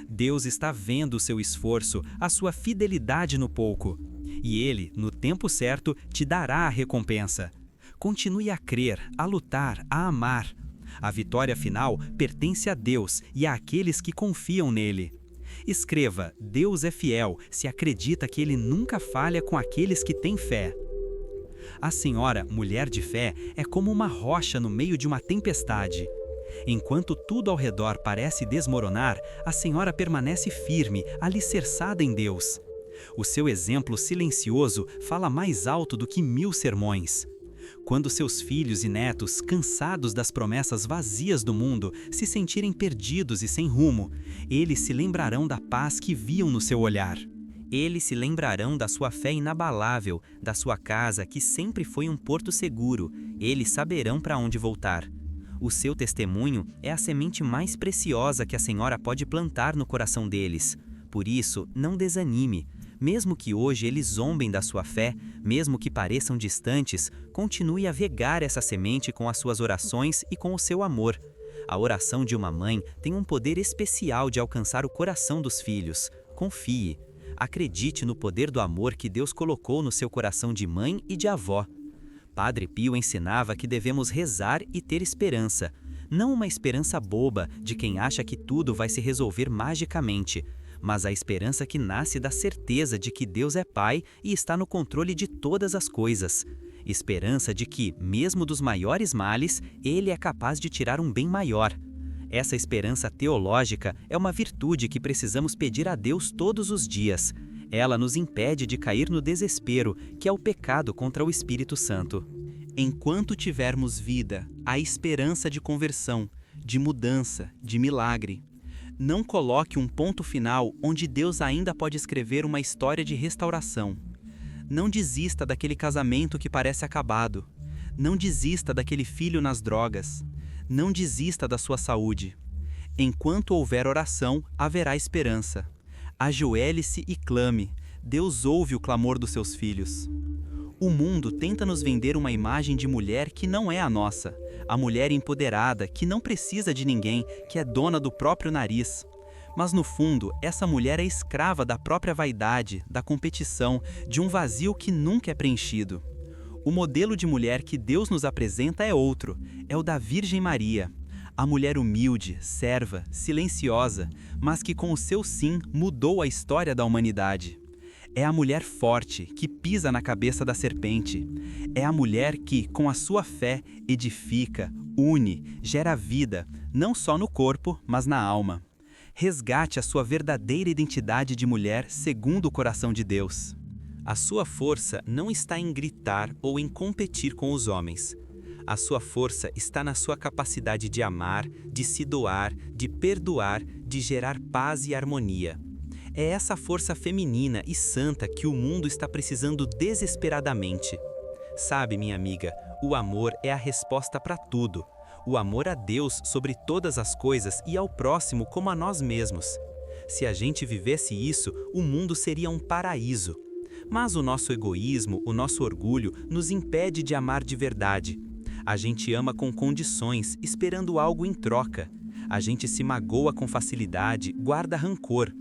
Deus está vendo o seu esforço, a sua fidelidade no pouco. E Ele, no tempo certo, te dará a recompensa. Continue a crer, a lutar, a amar. A vitória final pertence a Deus e àqueles que confiam nele. Escreva: Deus é fiel, se acredita que Ele nunca falha com aqueles que têm fé. A senhora, mulher de fé, é como uma rocha no meio de uma tempestade. Enquanto tudo ao redor parece desmoronar, a senhora permanece firme, alicerçada em Deus. O seu exemplo silencioso fala mais alto do que 1000 sermões. Quando seus filhos e netos, cansados das promessas vazias do mundo, se sentirem perdidos e sem rumo, eles se lembrarão da paz que viam no seu olhar. Eles se lembrarão da sua fé inabalável, da sua casa que sempre foi um porto seguro. Eles saberão para onde voltar. O seu testemunho é a semente mais preciosa que a senhora pode plantar no coração deles. Por isso, não desanime. Mesmo que hoje eles zombem da sua fé, mesmo que pareçam distantes, continue a regar essa semente com as suas orações e com o seu amor. A oração de uma mãe tem um poder especial de alcançar o coração dos filhos. Confie. Acredite no poder do amor que Deus colocou no seu coração de mãe e de avó. Padre Pio ensinava que devemos rezar e ter esperança, não uma esperança boba de quem acha que tudo vai se resolver magicamente, mas a esperança que nasce da certeza de que Deus é Pai e está no controle de todas as coisas. Esperança de que, mesmo dos maiores males, Ele é capaz de tirar um bem maior. Essa esperança teológica é uma virtude que precisamos pedir a Deus todos os dias. Ela nos impede de cair no desespero, que é o pecado contra o Espírito Santo. Enquanto tivermos vida, há esperança de conversão, de mudança, de milagre. Não coloque um ponto final onde Deus ainda pode escrever uma história de restauração. Não desista daquele casamento que parece acabado. Não desista daquele filho nas drogas. Não desista da sua saúde. Enquanto houver oração, haverá esperança. Ajoelhe-se e clame. Deus ouve o clamor dos seus filhos. O mundo tenta nos vender uma imagem de mulher que não é a nossa. A mulher empoderada, que não precisa de ninguém, que é dona do próprio nariz. Mas no fundo, essa mulher é escrava da própria vaidade, da competição, de um vazio que nunca é preenchido. O modelo de mulher que Deus nos apresenta é outro, é o da Virgem Maria. A mulher humilde, serva, silenciosa, mas que com o seu sim mudou a história da humanidade. É a mulher forte, que pisa na cabeça da serpente. É a mulher que, com a sua fé, edifica, une, gera vida, não só no corpo, mas na alma. Resgate a sua verdadeira identidade de mulher segundo o coração de Deus. A sua força não está em gritar ou em competir com os homens. A sua força está na sua capacidade de amar, de se doar, de perdoar, de gerar paz e harmonia. É essa força feminina e santa que o mundo está precisando desesperadamente. Sabe, minha amiga, o amor é a resposta para tudo. O amor a Deus sobre todas as coisas e ao próximo como a nós mesmos. Se a gente vivesse isso, o mundo seria um paraíso. Mas o nosso egoísmo, o nosso orgulho, nos impede de amar de verdade. A gente ama com condições, esperando algo em troca. A gente se magoa com facilidade, guarda rancor.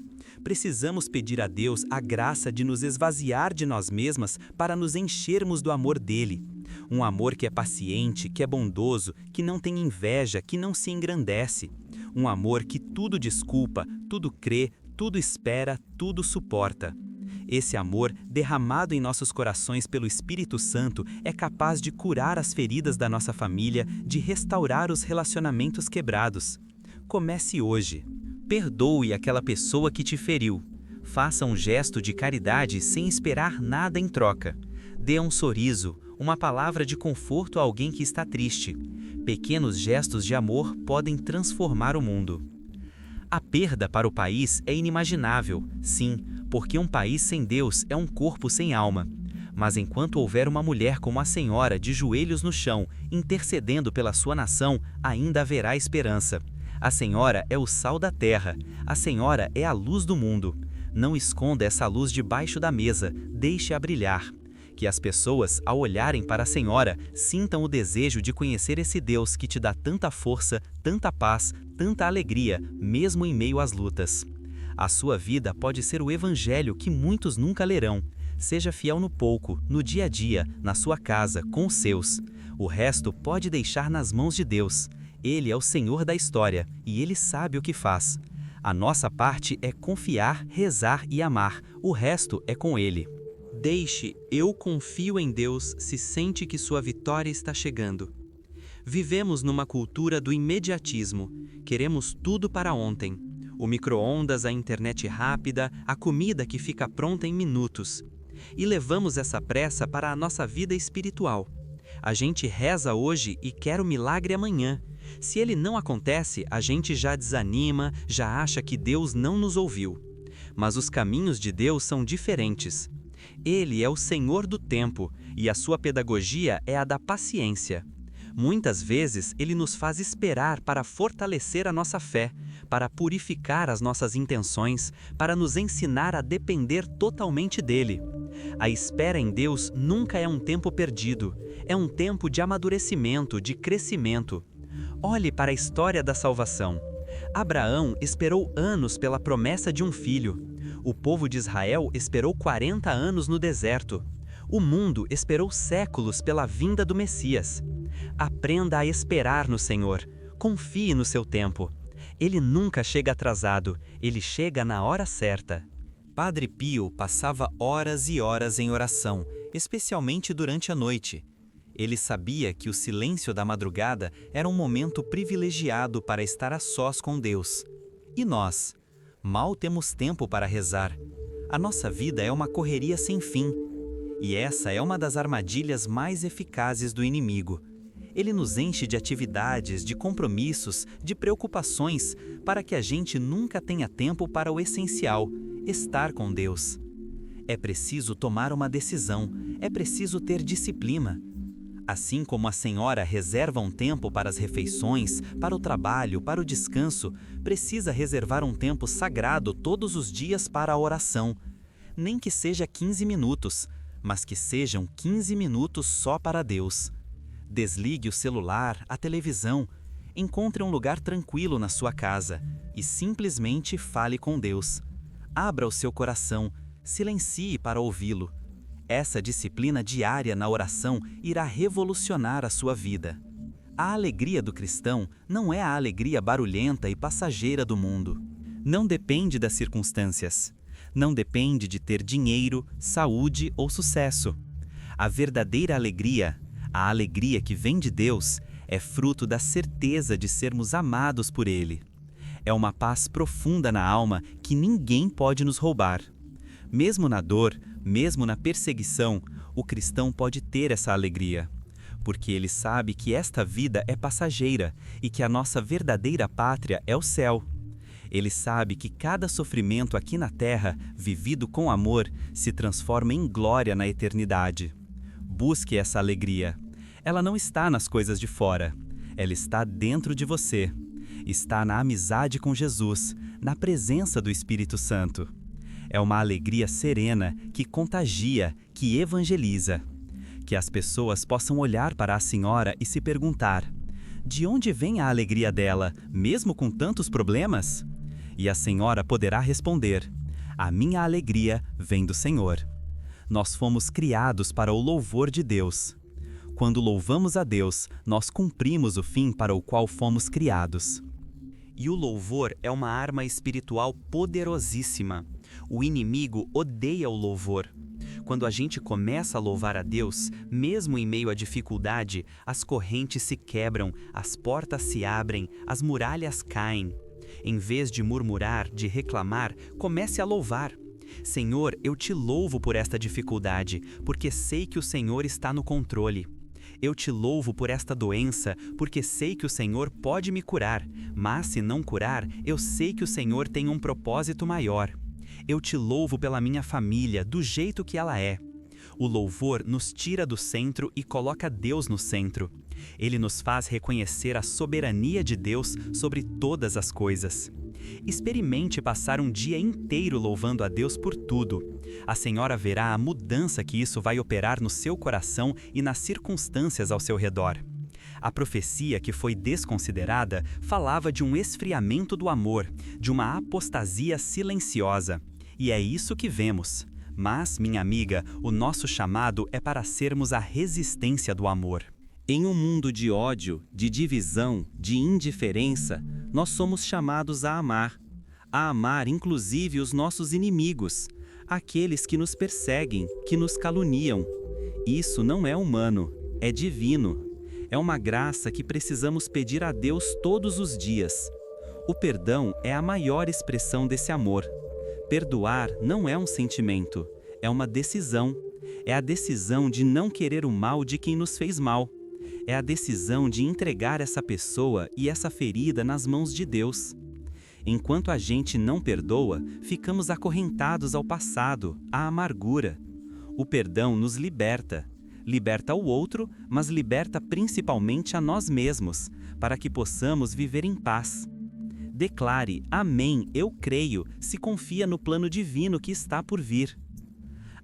Precisamos pedir a Deus a graça de nos esvaziar de nós mesmas para nos enchermos do amor dele. Um amor que é paciente, que é bondoso, que não tem inveja, que não se engrandece. Um amor que tudo desculpa, tudo crê, tudo espera, tudo suporta. Esse amor, derramado em nossos corações pelo Espírito Santo, é capaz de curar as feridas da nossa família, de restaurar os relacionamentos quebrados. Comece hoje. Perdoe aquela pessoa que te feriu. Faça um gesto de caridade sem esperar nada em troca. Dê um sorriso, uma palavra de conforto a alguém que está triste. Pequenos gestos de amor podem transformar o mundo. A perda para o país é inimaginável, sim, porque um país sem Deus é um corpo sem alma. Mas enquanto houver uma mulher como a senhora de joelhos no chão, intercedendo pela sua nação, ainda haverá esperança. A senhora é o sal da terra, a senhora é a luz do mundo. Não esconda essa luz debaixo da mesa, deixe-a brilhar. Que as pessoas, ao olharem para a senhora, sintam o desejo de conhecer esse Deus que te dá tanta força, tanta paz, tanta alegria, mesmo em meio às lutas. A sua vida pode ser o evangelho que muitos nunca lerão. Seja fiel no pouco, no dia a dia, na sua casa, com os seus. O resto pode deixar nas mãos de Deus. Ele é o Senhor da história e Ele sabe o que faz. A nossa parte é confiar, rezar e amar. O resto é com Ele. Deixe "eu confio em Deus" se sente que sua vitória está chegando. Vivemos numa cultura do imediatismo. Queremos tudo para ontem. O micro-ondas, a internet rápida, a comida que fica pronta em minutos. E levamos essa pressa para a nossa vida espiritual. A gente reza hoje e quer o milagre amanhã. Se ele não acontece, a gente já desanima, já acha que Deus não nos ouviu. Mas os caminhos de Deus são diferentes. Ele é o Senhor do tempo e a sua pedagogia é a da paciência. Muitas vezes ele nos faz esperar para fortalecer a nossa fé, para purificar as nossas intenções, para nos ensinar a depender totalmente dele. A espera em Deus nunca é um tempo perdido, é um tempo de amadurecimento, de crescimento. Olhe para a história da salvação. Abraão esperou anos pela promessa de um filho. O povo de Israel esperou 40 anos no deserto. O mundo esperou séculos pela vinda do Messias. Aprenda a esperar no Senhor. Confie no seu tempo. Ele nunca chega atrasado, ele chega na hora certa. Padre Pio passava horas e horas em oração, especialmente durante a noite. Ele sabia que o silêncio da madrugada era um momento privilegiado para estar a sós com Deus. E nós? Mal temos tempo para rezar. A nossa vida é uma correria sem fim. E essa é uma das armadilhas mais eficazes do inimigo. Ele nos enche de atividades, de compromissos, de preocupações, para que a gente nunca tenha tempo para o essencial, estar com Deus. É preciso tomar uma decisão, é preciso ter disciplina. Assim como a senhora reserva um tempo para as refeições, para o trabalho, para o descanso, precisa reservar um tempo sagrado todos os dias para a oração. Nem que seja 15 minutos, mas que sejam 15 minutos só para Deus. Desligue o celular, a televisão, encontre um lugar tranquilo na sua casa e simplesmente fale com Deus. Abra o seu coração, silencie para ouvi-lo. Essa disciplina diária na oração irá revolucionar a sua vida. A alegria do cristão não é a alegria barulhenta e passageira do mundo. Não depende das circunstâncias. Não depende de ter dinheiro, saúde ou sucesso. A verdadeira alegria, a alegria que vem de Deus, é fruto da certeza de sermos amados por Ele. É uma paz profunda na alma que ninguém pode nos roubar. Mesmo na dor, mesmo na perseguição, o cristão pode ter essa alegria, porque ele sabe que esta vida é passageira e que a nossa verdadeira pátria é o céu. Ele sabe que cada sofrimento aqui na terra, vivido com amor, se transforma em glória na eternidade. Busque essa alegria. Ela não está nas coisas de fora, ela está dentro de você. Está na amizade com Jesus, na presença do Espírito Santo. É uma alegria serena que contagia, que evangeliza. Que as pessoas possam olhar para a senhora e se perguntar: de onde vem a alegria dela, mesmo com tantos problemas? E a senhora poderá responder: a minha alegria vem do Senhor. Nós fomos criados para o louvor de Deus. Quando louvamos a Deus, nós cumprimos o fim para o qual fomos criados. E o louvor é uma arma espiritual poderosíssima. O inimigo odeia o louvor. Quando a gente começa a louvar a Deus, mesmo em meio à dificuldade, as correntes se quebram, as portas se abrem, as muralhas caem. Em vez de murmurar, de reclamar, comece a louvar. Senhor, eu te louvo por esta dificuldade, porque sei que o Senhor está no controle. Eu te louvo por esta doença, porque sei que o Senhor pode me curar, mas se não curar, eu sei que o Senhor tem um propósito maior. Eu te louvo pela minha família, do jeito que ela é. O louvor nos tira do centro e coloca Deus no centro. Ele nos faz reconhecer a soberania de Deus sobre todas as coisas. Experimente passar um dia inteiro louvando a Deus por tudo. A senhora verá a mudança que isso vai operar no seu coração e nas circunstâncias ao seu redor. A profecia que foi desconsiderada falava de um esfriamento do amor, de uma apostasia silenciosa. E é isso que vemos. Mas, minha amiga, o nosso chamado é para sermos a resistência do amor. Em um mundo de ódio, de divisão, de indiferença, nós somos chamados a amar inclusive os nossos inimigos, aqueles que nos perseguem, que nos caluniam. Isso não é humano, é divino. É uma graça que precisamos pedir a Deus todos os dias. O perdão é a maior expressão desse amor. Perdoar não é um sentimento, é uma decisão. É a decisão de não querer o mal de quem nos fez mal. É a decisão de entregar essa pessoa e essa ferida nas mãos de Deus. Enquanto a gente não perdoa, ficamos acorrentados ao passado, à amargura. O perdão nos liberta. Liberta o outro, mas liberta principalmente a nós mesmos, para que possamos viver em paz. Declare: amém, eu creio, se confia no plano divino que está por vir.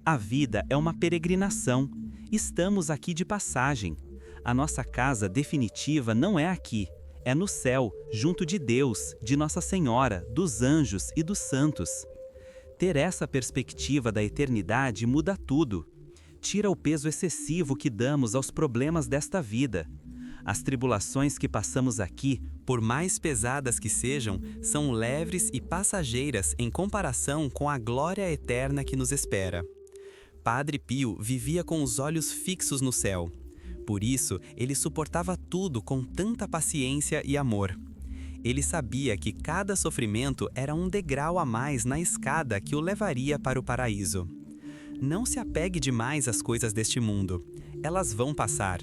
A vida é uma peregrinação. Estamos aqui de passagem. A nossa casa definitiva não é aqui, é no céu, junto de Deus, de Nossa Senhora, dos anjos e dos santos. Ter essa perspectiva da eternidade muda tudo. Tira o peso excessivo que damos aos problemas desta vida. As tribulações que passamos aqui, por mais pesadas que sejam, são leves e passageiras em comparação com a glória eterna que nos espera. Padre Pio vivia com os olhos fixos no céu. Por isso, ele suportava tudo com tanta paciência e amor. Ele sabia que cada sofrimento era um degrau a mais na escada que o levaria para o paraíso. Não se apegue demais às coisas deste mundo. Elas vão passar.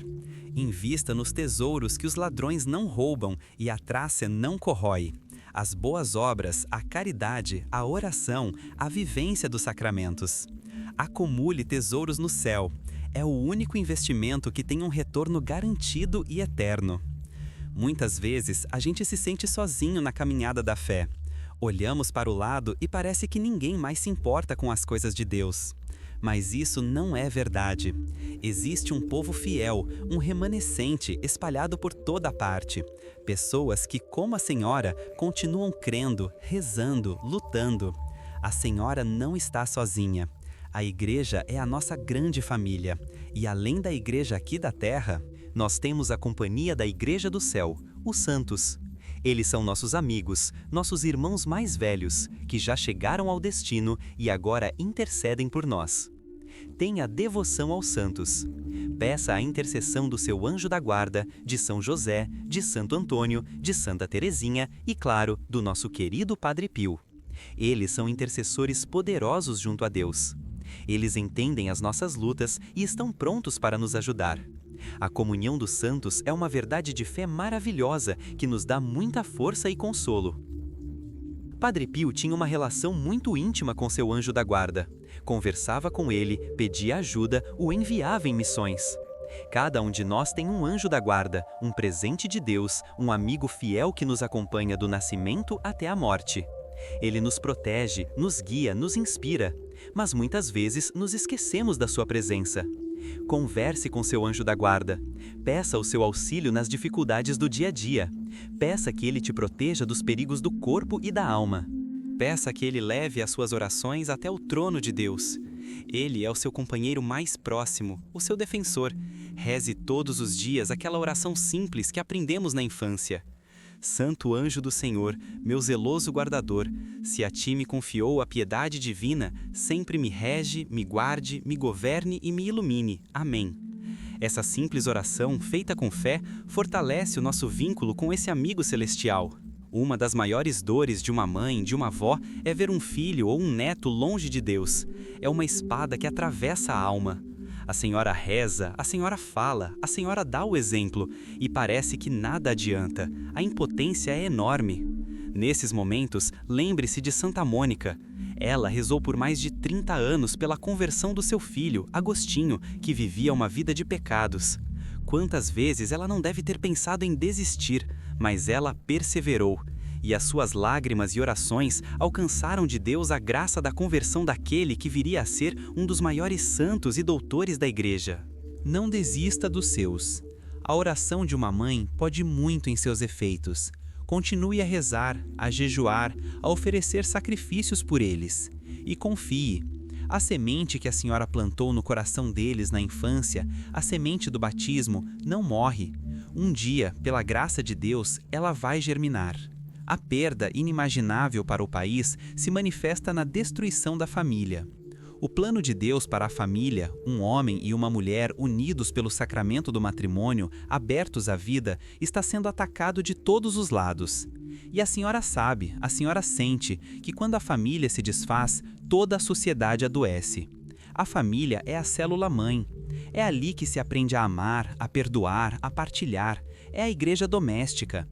Invista nos tesouros que os ladrões não roubam e a traça não corrói. As boas obras, a caridade, a oração, a vivência dos sacramentos. Acumule tesouros no céu. É o único investimento que tem um retorno garantido e eterno. Muitas vezes, a gente se sente sozinho na caminhada da fé. Olhamos para o lado e parece que ninguém mais se importa com as coisas de Deus. Mas isso não é verdade. Existe um povo fiel, um remanescente espalhado por toda parte. Pessoas que, como a Senhora, continuam crendo, rezando, lutando. A Senhora não está sozinha. A Igreja é a nossa grande família. E além da Igreja aqui da Terra, nós temos a companhia da Igreja do Céu, os santos. Eles são nossos amigos, nossos irmãos mais velhos, que já chegaram ao destino e agora intercedem por nós. Tenha devoção aos santos. Peça a intercessão do seu anjo da guarda, de São José, de Santo Antônio, de Santa Teresinha e, claro, do nosso querido Padre Pio. Eles são intercessores poderosos junto a Deus. Eles entendem as nossas lutas e estão prontos para nos ajudar. A comunhão dos santos é uma verdade de fé maravilhosa que nos dá muita força e consolo. Padre Pio tinha uma relação muito íntima com seu anjo da guarda. Conversava com ele, pedia ajuda, o enviava em missões. Cada um de nós tem um anjo da guarda, um presente de Deus, um amigo fiel que nos acompanha do nascimento até a morte. Ele nos protege, nos guia, nos inspira, mas muitas vezes nos esquecemos da sua presença. Converse com seu anjo da guarda. Peça o seu auxílio nas dificuldades do dia a dia. Peça que ele te proteja dos perigos do corpo e da alma. Peça que ele leve as suas orações até o trono de Deus. Ele é o seu companheiro mais próximo, o seu defensor. Reze todos os dias aquela oração simples que aprendemos na infância. Santo anjo do Senhor, meu zeloso guardador, se a ti me confiou a piedade divina, sempre me rege, me guarde, me governe e me ilumine. Amém. Essa simples oração, feita com fé, fortalece o nosso vínculo com esse amigo celestial. Uma das maiores dores de uma mãe, de uma avó, é ver um filho ou um neto longe de Deus. É uma espada que atravessa a alma. A Senhora reza, a Senhora fala, a Senhora dá o exemplo, e parece que nada adianta. A impotência é enorme. Nesses momentos, lembre-se de Santa Mônica. Ela rezou por mais de 30 anos pela conversão do seu filho, Agostinho, que vivia uma vida de pecados. Quantas vezes ela não deve ter pensado em desistir, mas ela perseverou. E as suas lágrimas e orações alcançaram de Deus a graça da conversão daquele que viria a ser um dos maiores santos e doutores da Igreja. Não desista dos seus. A oração de uma mãe pode muito em seus efeitos. Continue a rezar, a jejuar, a oferecer sacrifícios por eles. E confie. A semente que a Senhora plantou no coração deles na infância, a semente do batismo, não morre. Um dia, pela graça de Deus, ela vai germinar. A perda inimaginável para o país se manifesta na destruição da família. O plano de Deus para a família, um homem e uma mulher unidos pelo sacramento do matrimônio, abertos à vida, está sendo atacado de todos os lados. E a Senhora sabe, a Senhora sente, que quando a família se desfaz, toda a sociedade adoece. A família é a célula-mãe. É ali que se aprende a amar, a perdoar, a partilhar. É a igreja doméstica.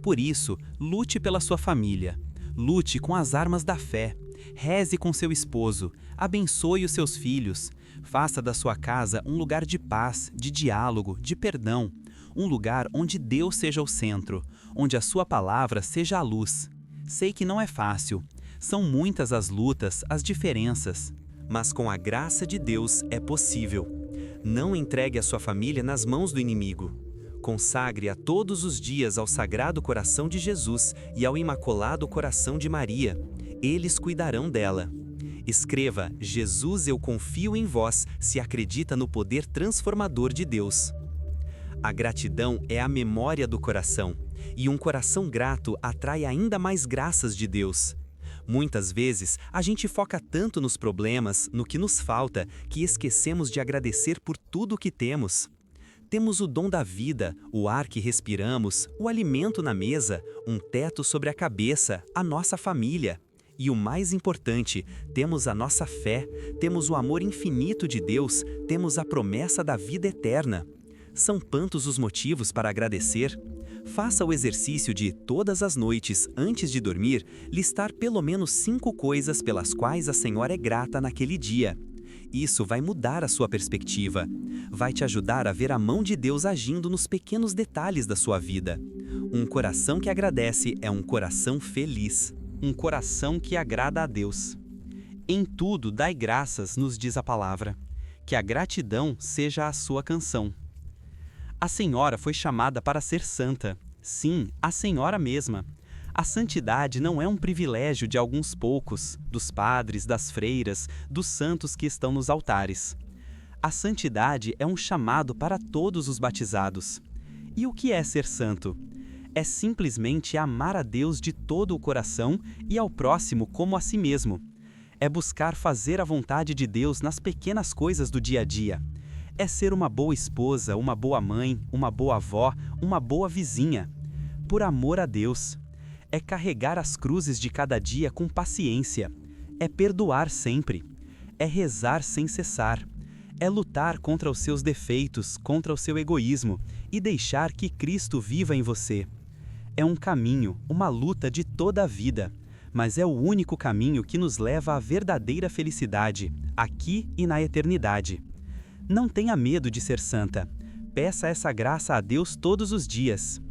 Por isso, lute pela sua família. Lute com as armas da fé. Reze com seu esposo. Abençoe os seus filhos. Faça da sua casa um lugar de paz, de diálogo, de perdão. Um lugar onde Deus seja o centro, onde a sua palavra seja a luz. Sei que não é fácil. São muitas as lutas, as diferenças. Mas com a graça de Deus é possível. Não entregue a sua família nas mãos do inimigo. Consagre-a todos os dias ao Sagrado Coração de Jesus e ao Imaculado Coração de Maria. Eles cuidarão dela. Escreva: Jesus, eu confio em vós, se acredita no poder transformador de Deus. A gratidão é a memória do coração, e um coração grato atrai ainda mais graças de Deus. Muitas vezes, a gente foca tanto nos problemas, no que nos falta, que esquecemos de agradecer por tudo o que temos. Temos o dom da vida, o ar que respiramos, o alimento na mesa, um teto sobre a cabeça, a nossa família. E o mais importante, temos a nossa fé, temos o amor infinito de Deus, temos a promessa da vida eterna. São tantos os motivos para agradecer. Faça o exercício de, todas as noites, antes de dormir, listar pelo menos 5 coisas pelas quais a senhora é grata naquele dia. Isso vai mudar a sua perspectiva. Vai te ajudar a ver a mão de Deus agindo nos pequenos detalhes da sua vida. Um coração que agradece é um coração feliz. Um coração que agrada a Deus. Em tudo dai graças, nos diz a palavra. Que a gratidão seja a sua canção. A senhora foi chamada para ser santa. Sim, a senhora mesma. A santidade não é um privilégio de alguns poucos, dos padres, das freiras, dos santos que estão nos altares. A santidade é um chamado para todos os batizados. E o que é ser santo? É simplesmente amar a Deus de todo o coração e ao próximo como a si mesmo. É buscar fazer a vontade de Deus nas pequenas coisas do dia a dia. É ser uma boa esposa, uma boa mãe, uma boa avó, uma boa vizinha. Por amor a Deus. É carregar as cruzes de cada dia com paciência. É perdoar sempre. É rezar sem cessar. É lutar contra os seus defeitos, contra o seu egoísmo e deixar que Cristo viva em você. É um caminho, uma luta de toda a vida, mas é o único caminho que nos leva à verdadeira felicidade, aqui e na eternidade. Não tenha medo de ser santa. Peça essa graça a Deus todos os dias.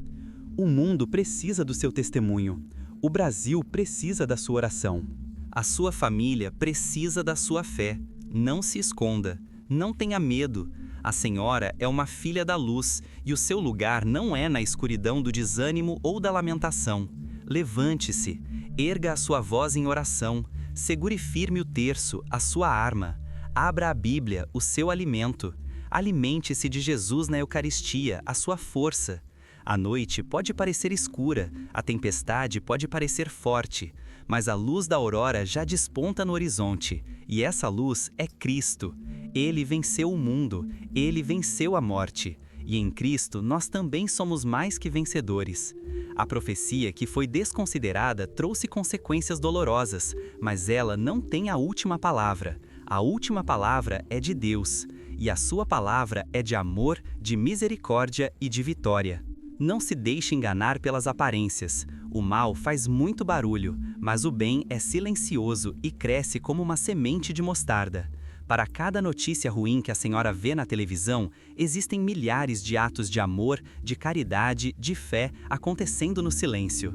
O mundo precisa do seu testemunho. O Brasil precisa da sua oração. A sua família precisa da sua fé. Não se esconda. Não tenha medo. A senhora é uma filha da luz e o seu lugar não é na escuridão do desânimo ou da lamentação. Levante-se. Erga a sua voz em oração. Segure firme o terço, a sua arma. Abra a Bíblia, o seu alimento. Alimente-se de Jesus na Eucaristia, a sua força. A noite pode parecer escura, a tempestade pode parecer forte, mas a luz da aurora já desponta no horizonte, e essa luz é Cristo. Ele venceu o mundo, ele venceu a morte, e em Cristo nós também somos mais que vencedores. A profecia que foi desconsiderada trouxe consequências dolorosas, mas ela não tem a última palavra. A última palavra é de Deus, e a sua palavra é de amor, de misericórdia e de vitória. Não se deixe enganar pelas aparências. O mal faz muito barulho, mas o bem é silencioso e cresce como uma semente de mostarda. Para cada notícia ruim que a senhora vê na televisão, existem milhares de atos de amor, de caridade, de fé acontecendo no silêncio.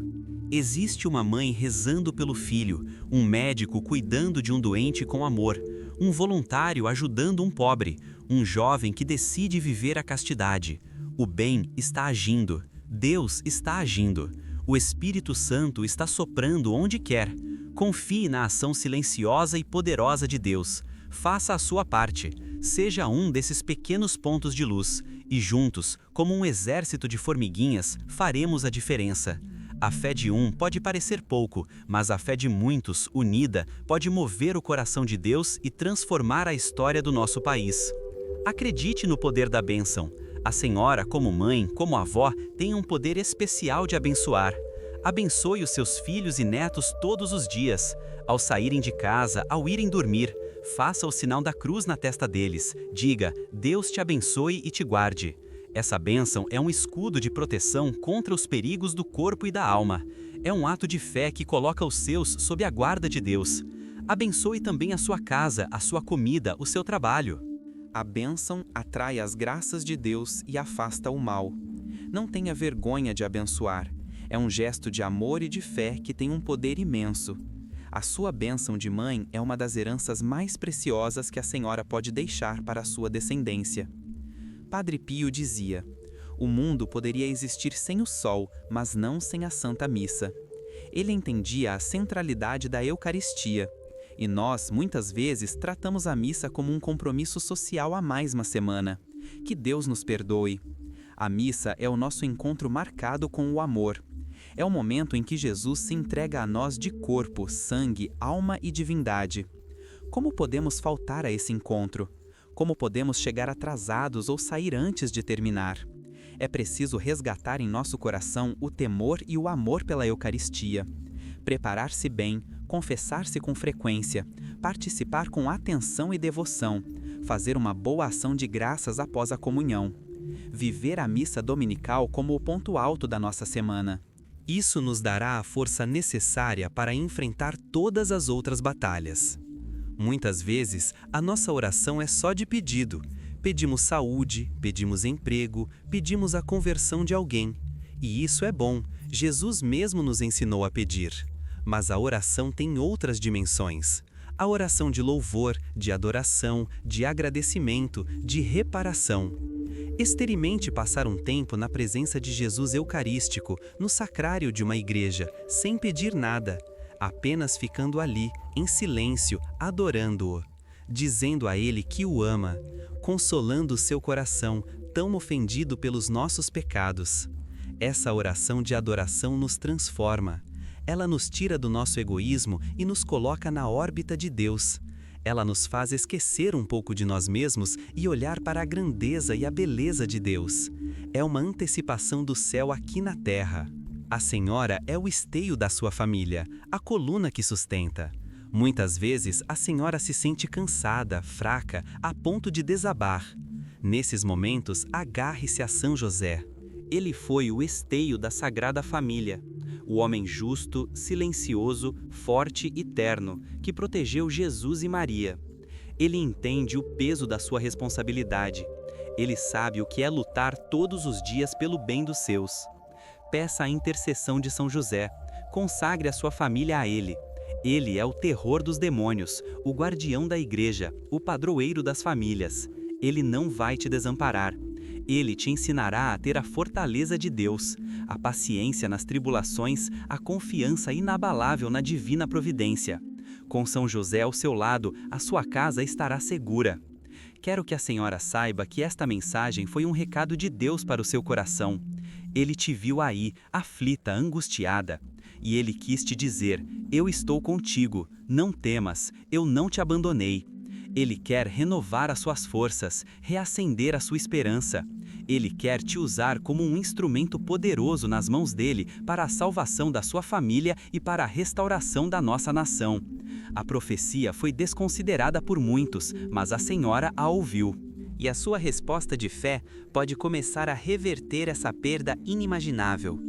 Existe uma mãe rezando pelo filho, um médico cuidando de um doente com amor, um voluntário ajudando um pobre, um jovem que decide viver a castidade. O bem está agindo, Deus está agindo, o Espírito Santo está soprando onde quer. Confie na ação silenciosa e poderosa de Deus. Faça a sua parte, seja um desses pequenos pontos de luz, e juntos, como um exército de formiguinhas, faremos a diferença. A fé de um pode parecer pouco, mas a fé de muitos, unida, pode mover o coração de Deus e transformar a história do nosso país. Acredite no poder da bênção. A senhora, como mãe, como avó, tem um poder especial de abençoar. Abençoe os seus filhos e netos todos os dias. Ao saírem de casa, ao irem dormir, faça o sinal da cruz na testa deles. Diga: Deus te abençoe e te guarde. Essa bênção é um escudo de proteção contra os perigos do corpo e da alma. É um ato de fé que coloca os seus sob a guarda de Deus. Abençoe também a sua casa, a sua comida, o seu trabalho. A bênção atrai as graças de Deus e afasta o mal. Não tenha vergonha de abençoar. É um gesto de amor e de fé que tem um poder imenso. A sua bênção de mãe é uma das heranças mais preciosas que a senhora pode deixar para a sua descendência. Padre Pio dizia: o mundo poderia existir sem o sol, mas não sem a Santa Missa. Ele entendia a centralidade da Eucaristia. E nós, muitas vezes, tratamos a missa como um compromisso social a mais uma semana. Que Deus nos perdoe. A missa é o nosso encontro marcado com o amor. É o momento em que Jesus se entrega a nós de corpo, sangue, alma e divindade. Como podemos faltar a esse encontro? Como podemos chegar atrasados ou sair antes de terminar? É preciso resgatar em nosso coração o temor e o amor pela Eucaristia. Preparar-se bem, confessar-se com frequência, participar com atenção e devoção, fazer uma boa ação de graças após a comunhão. Viver a missa dominical como o ponto alto da nossa semana. Isso nos dará a força necessária para enfrentar todas as outras batalhas. Muitas vezes, a nossa oração é só de pedido. Pedimos saúde, pedimos emprego, pedimos a conversão de alguém. E isso é bom, Jesus mesmo nos ensinou a pedir. Mas a oração tem outras dimensões. A oração de louvor, de adoração, de agradecimento, de reparação. Experimente passar um tempo na presença de Jesus Eucarístico, no sacrário de uma igreja, sem pedir nada, apenas ficando ali, em silêncio, adorando-o, dizendo a Ele que o ama, consolando o seu coração, tão ofendido pelos nossos pecados. Essa oração de adoração nos transforma. Ela nos tira do nosso egoísmo e nos coloca na órbita de Deus. Ela nos faz esquecer um pouco de nós mesmos e olhar para a grandeza e a beleza de Deus. É uma antecipação do céu aqui na terra. A Senhora é o esteio da sua família, a coluna que sustenta. Muitas vezes, a Senhora se sente cansada, fraca, a ponto de desabar. Nesses momentos, agarre-se a São José. Ele foi o esteio da Sagrada Família. O homem justo, silencioso, forte e terno, que protegeu Jesus e Maria. Ele entende o peso da sua responsabilidade. Ele sabe o que é lutar todos os dias pelo bem dos seus. Peça a intercessão de São José. Consagre a sua família a ele. Ele é o terror dos demônios, o guardião da igreja, o padroeiro das famílias. Ele não vai te desamparar. Ele te ensinará a ter a fortaleza de Deus, a paciência nas tribulações, a confiança inabalável na divina providência. Com São José ao seu lado, a sua casa estará segura. Quero que a senhora saiba que esta mensagem foi um recado de Deus para o seu coração. Ele te viu aí, aflita, angustiada. E ele quis te dizer: eu estou contigo, não temas, eu não te abandonei. Ele quer renovar as suas forças, reacender a sua esperança. Ele quer te usar como um instrumento poderoso nas mãos dele para a salvação da sua família e para a restauração da nossa nação. A profecia foi desconsiderada por muitos, mas a senhora a ouviu. E a sua resposta de fé pode começar a reverter essa perda inimaginável.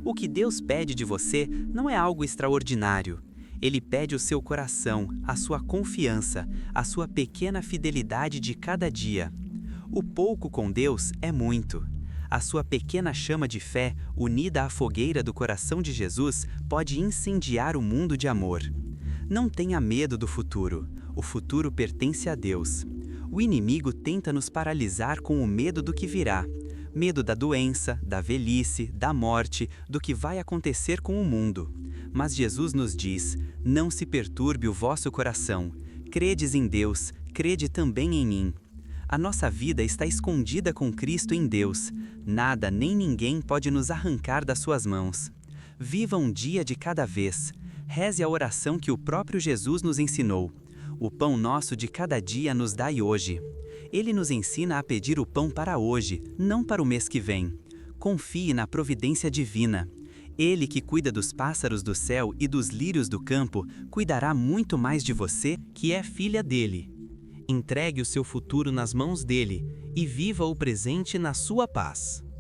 O que Deus pede de você não é algo extraordinário. Ele pede o seu coração, a sua confiança, a sua pequena fidelidade de cada dia. O pouco com Deus é muito. A sua pequena chama de fé, unida à fogueira do coração de Jesus, pode incendiar o mundo de amor. Não tenha medo do futuro. O futuro pertence a Deus. O inimigo tenta nos paralisar com o medo do que virá. Medo da doença, da velhice, da morte, do que vai acontecer com o mundo. Mas Jesus nos diz: não se perturbe o vosso coração. Credes em Deus, crede também em mim. A nossa vida está escondida com Cristo em Deus. Nada nem ninguém pode nos arrancar das suas mãos. Viva um dia de cada vez. Reze a oração que o próprio Jesus nos ensinou. O pão nosso de cada dia nos dai hoje. Ele nos ensina a pedir o pão para hoje, não para o mês que vem. Confie na providência divina. Ele que cuida dos pássaros do céu e dos lírios do campo, cuidará muito mais de você, que é filha dele. Entregue o seu futuro nas mãos dele e viva o presente na sua paz.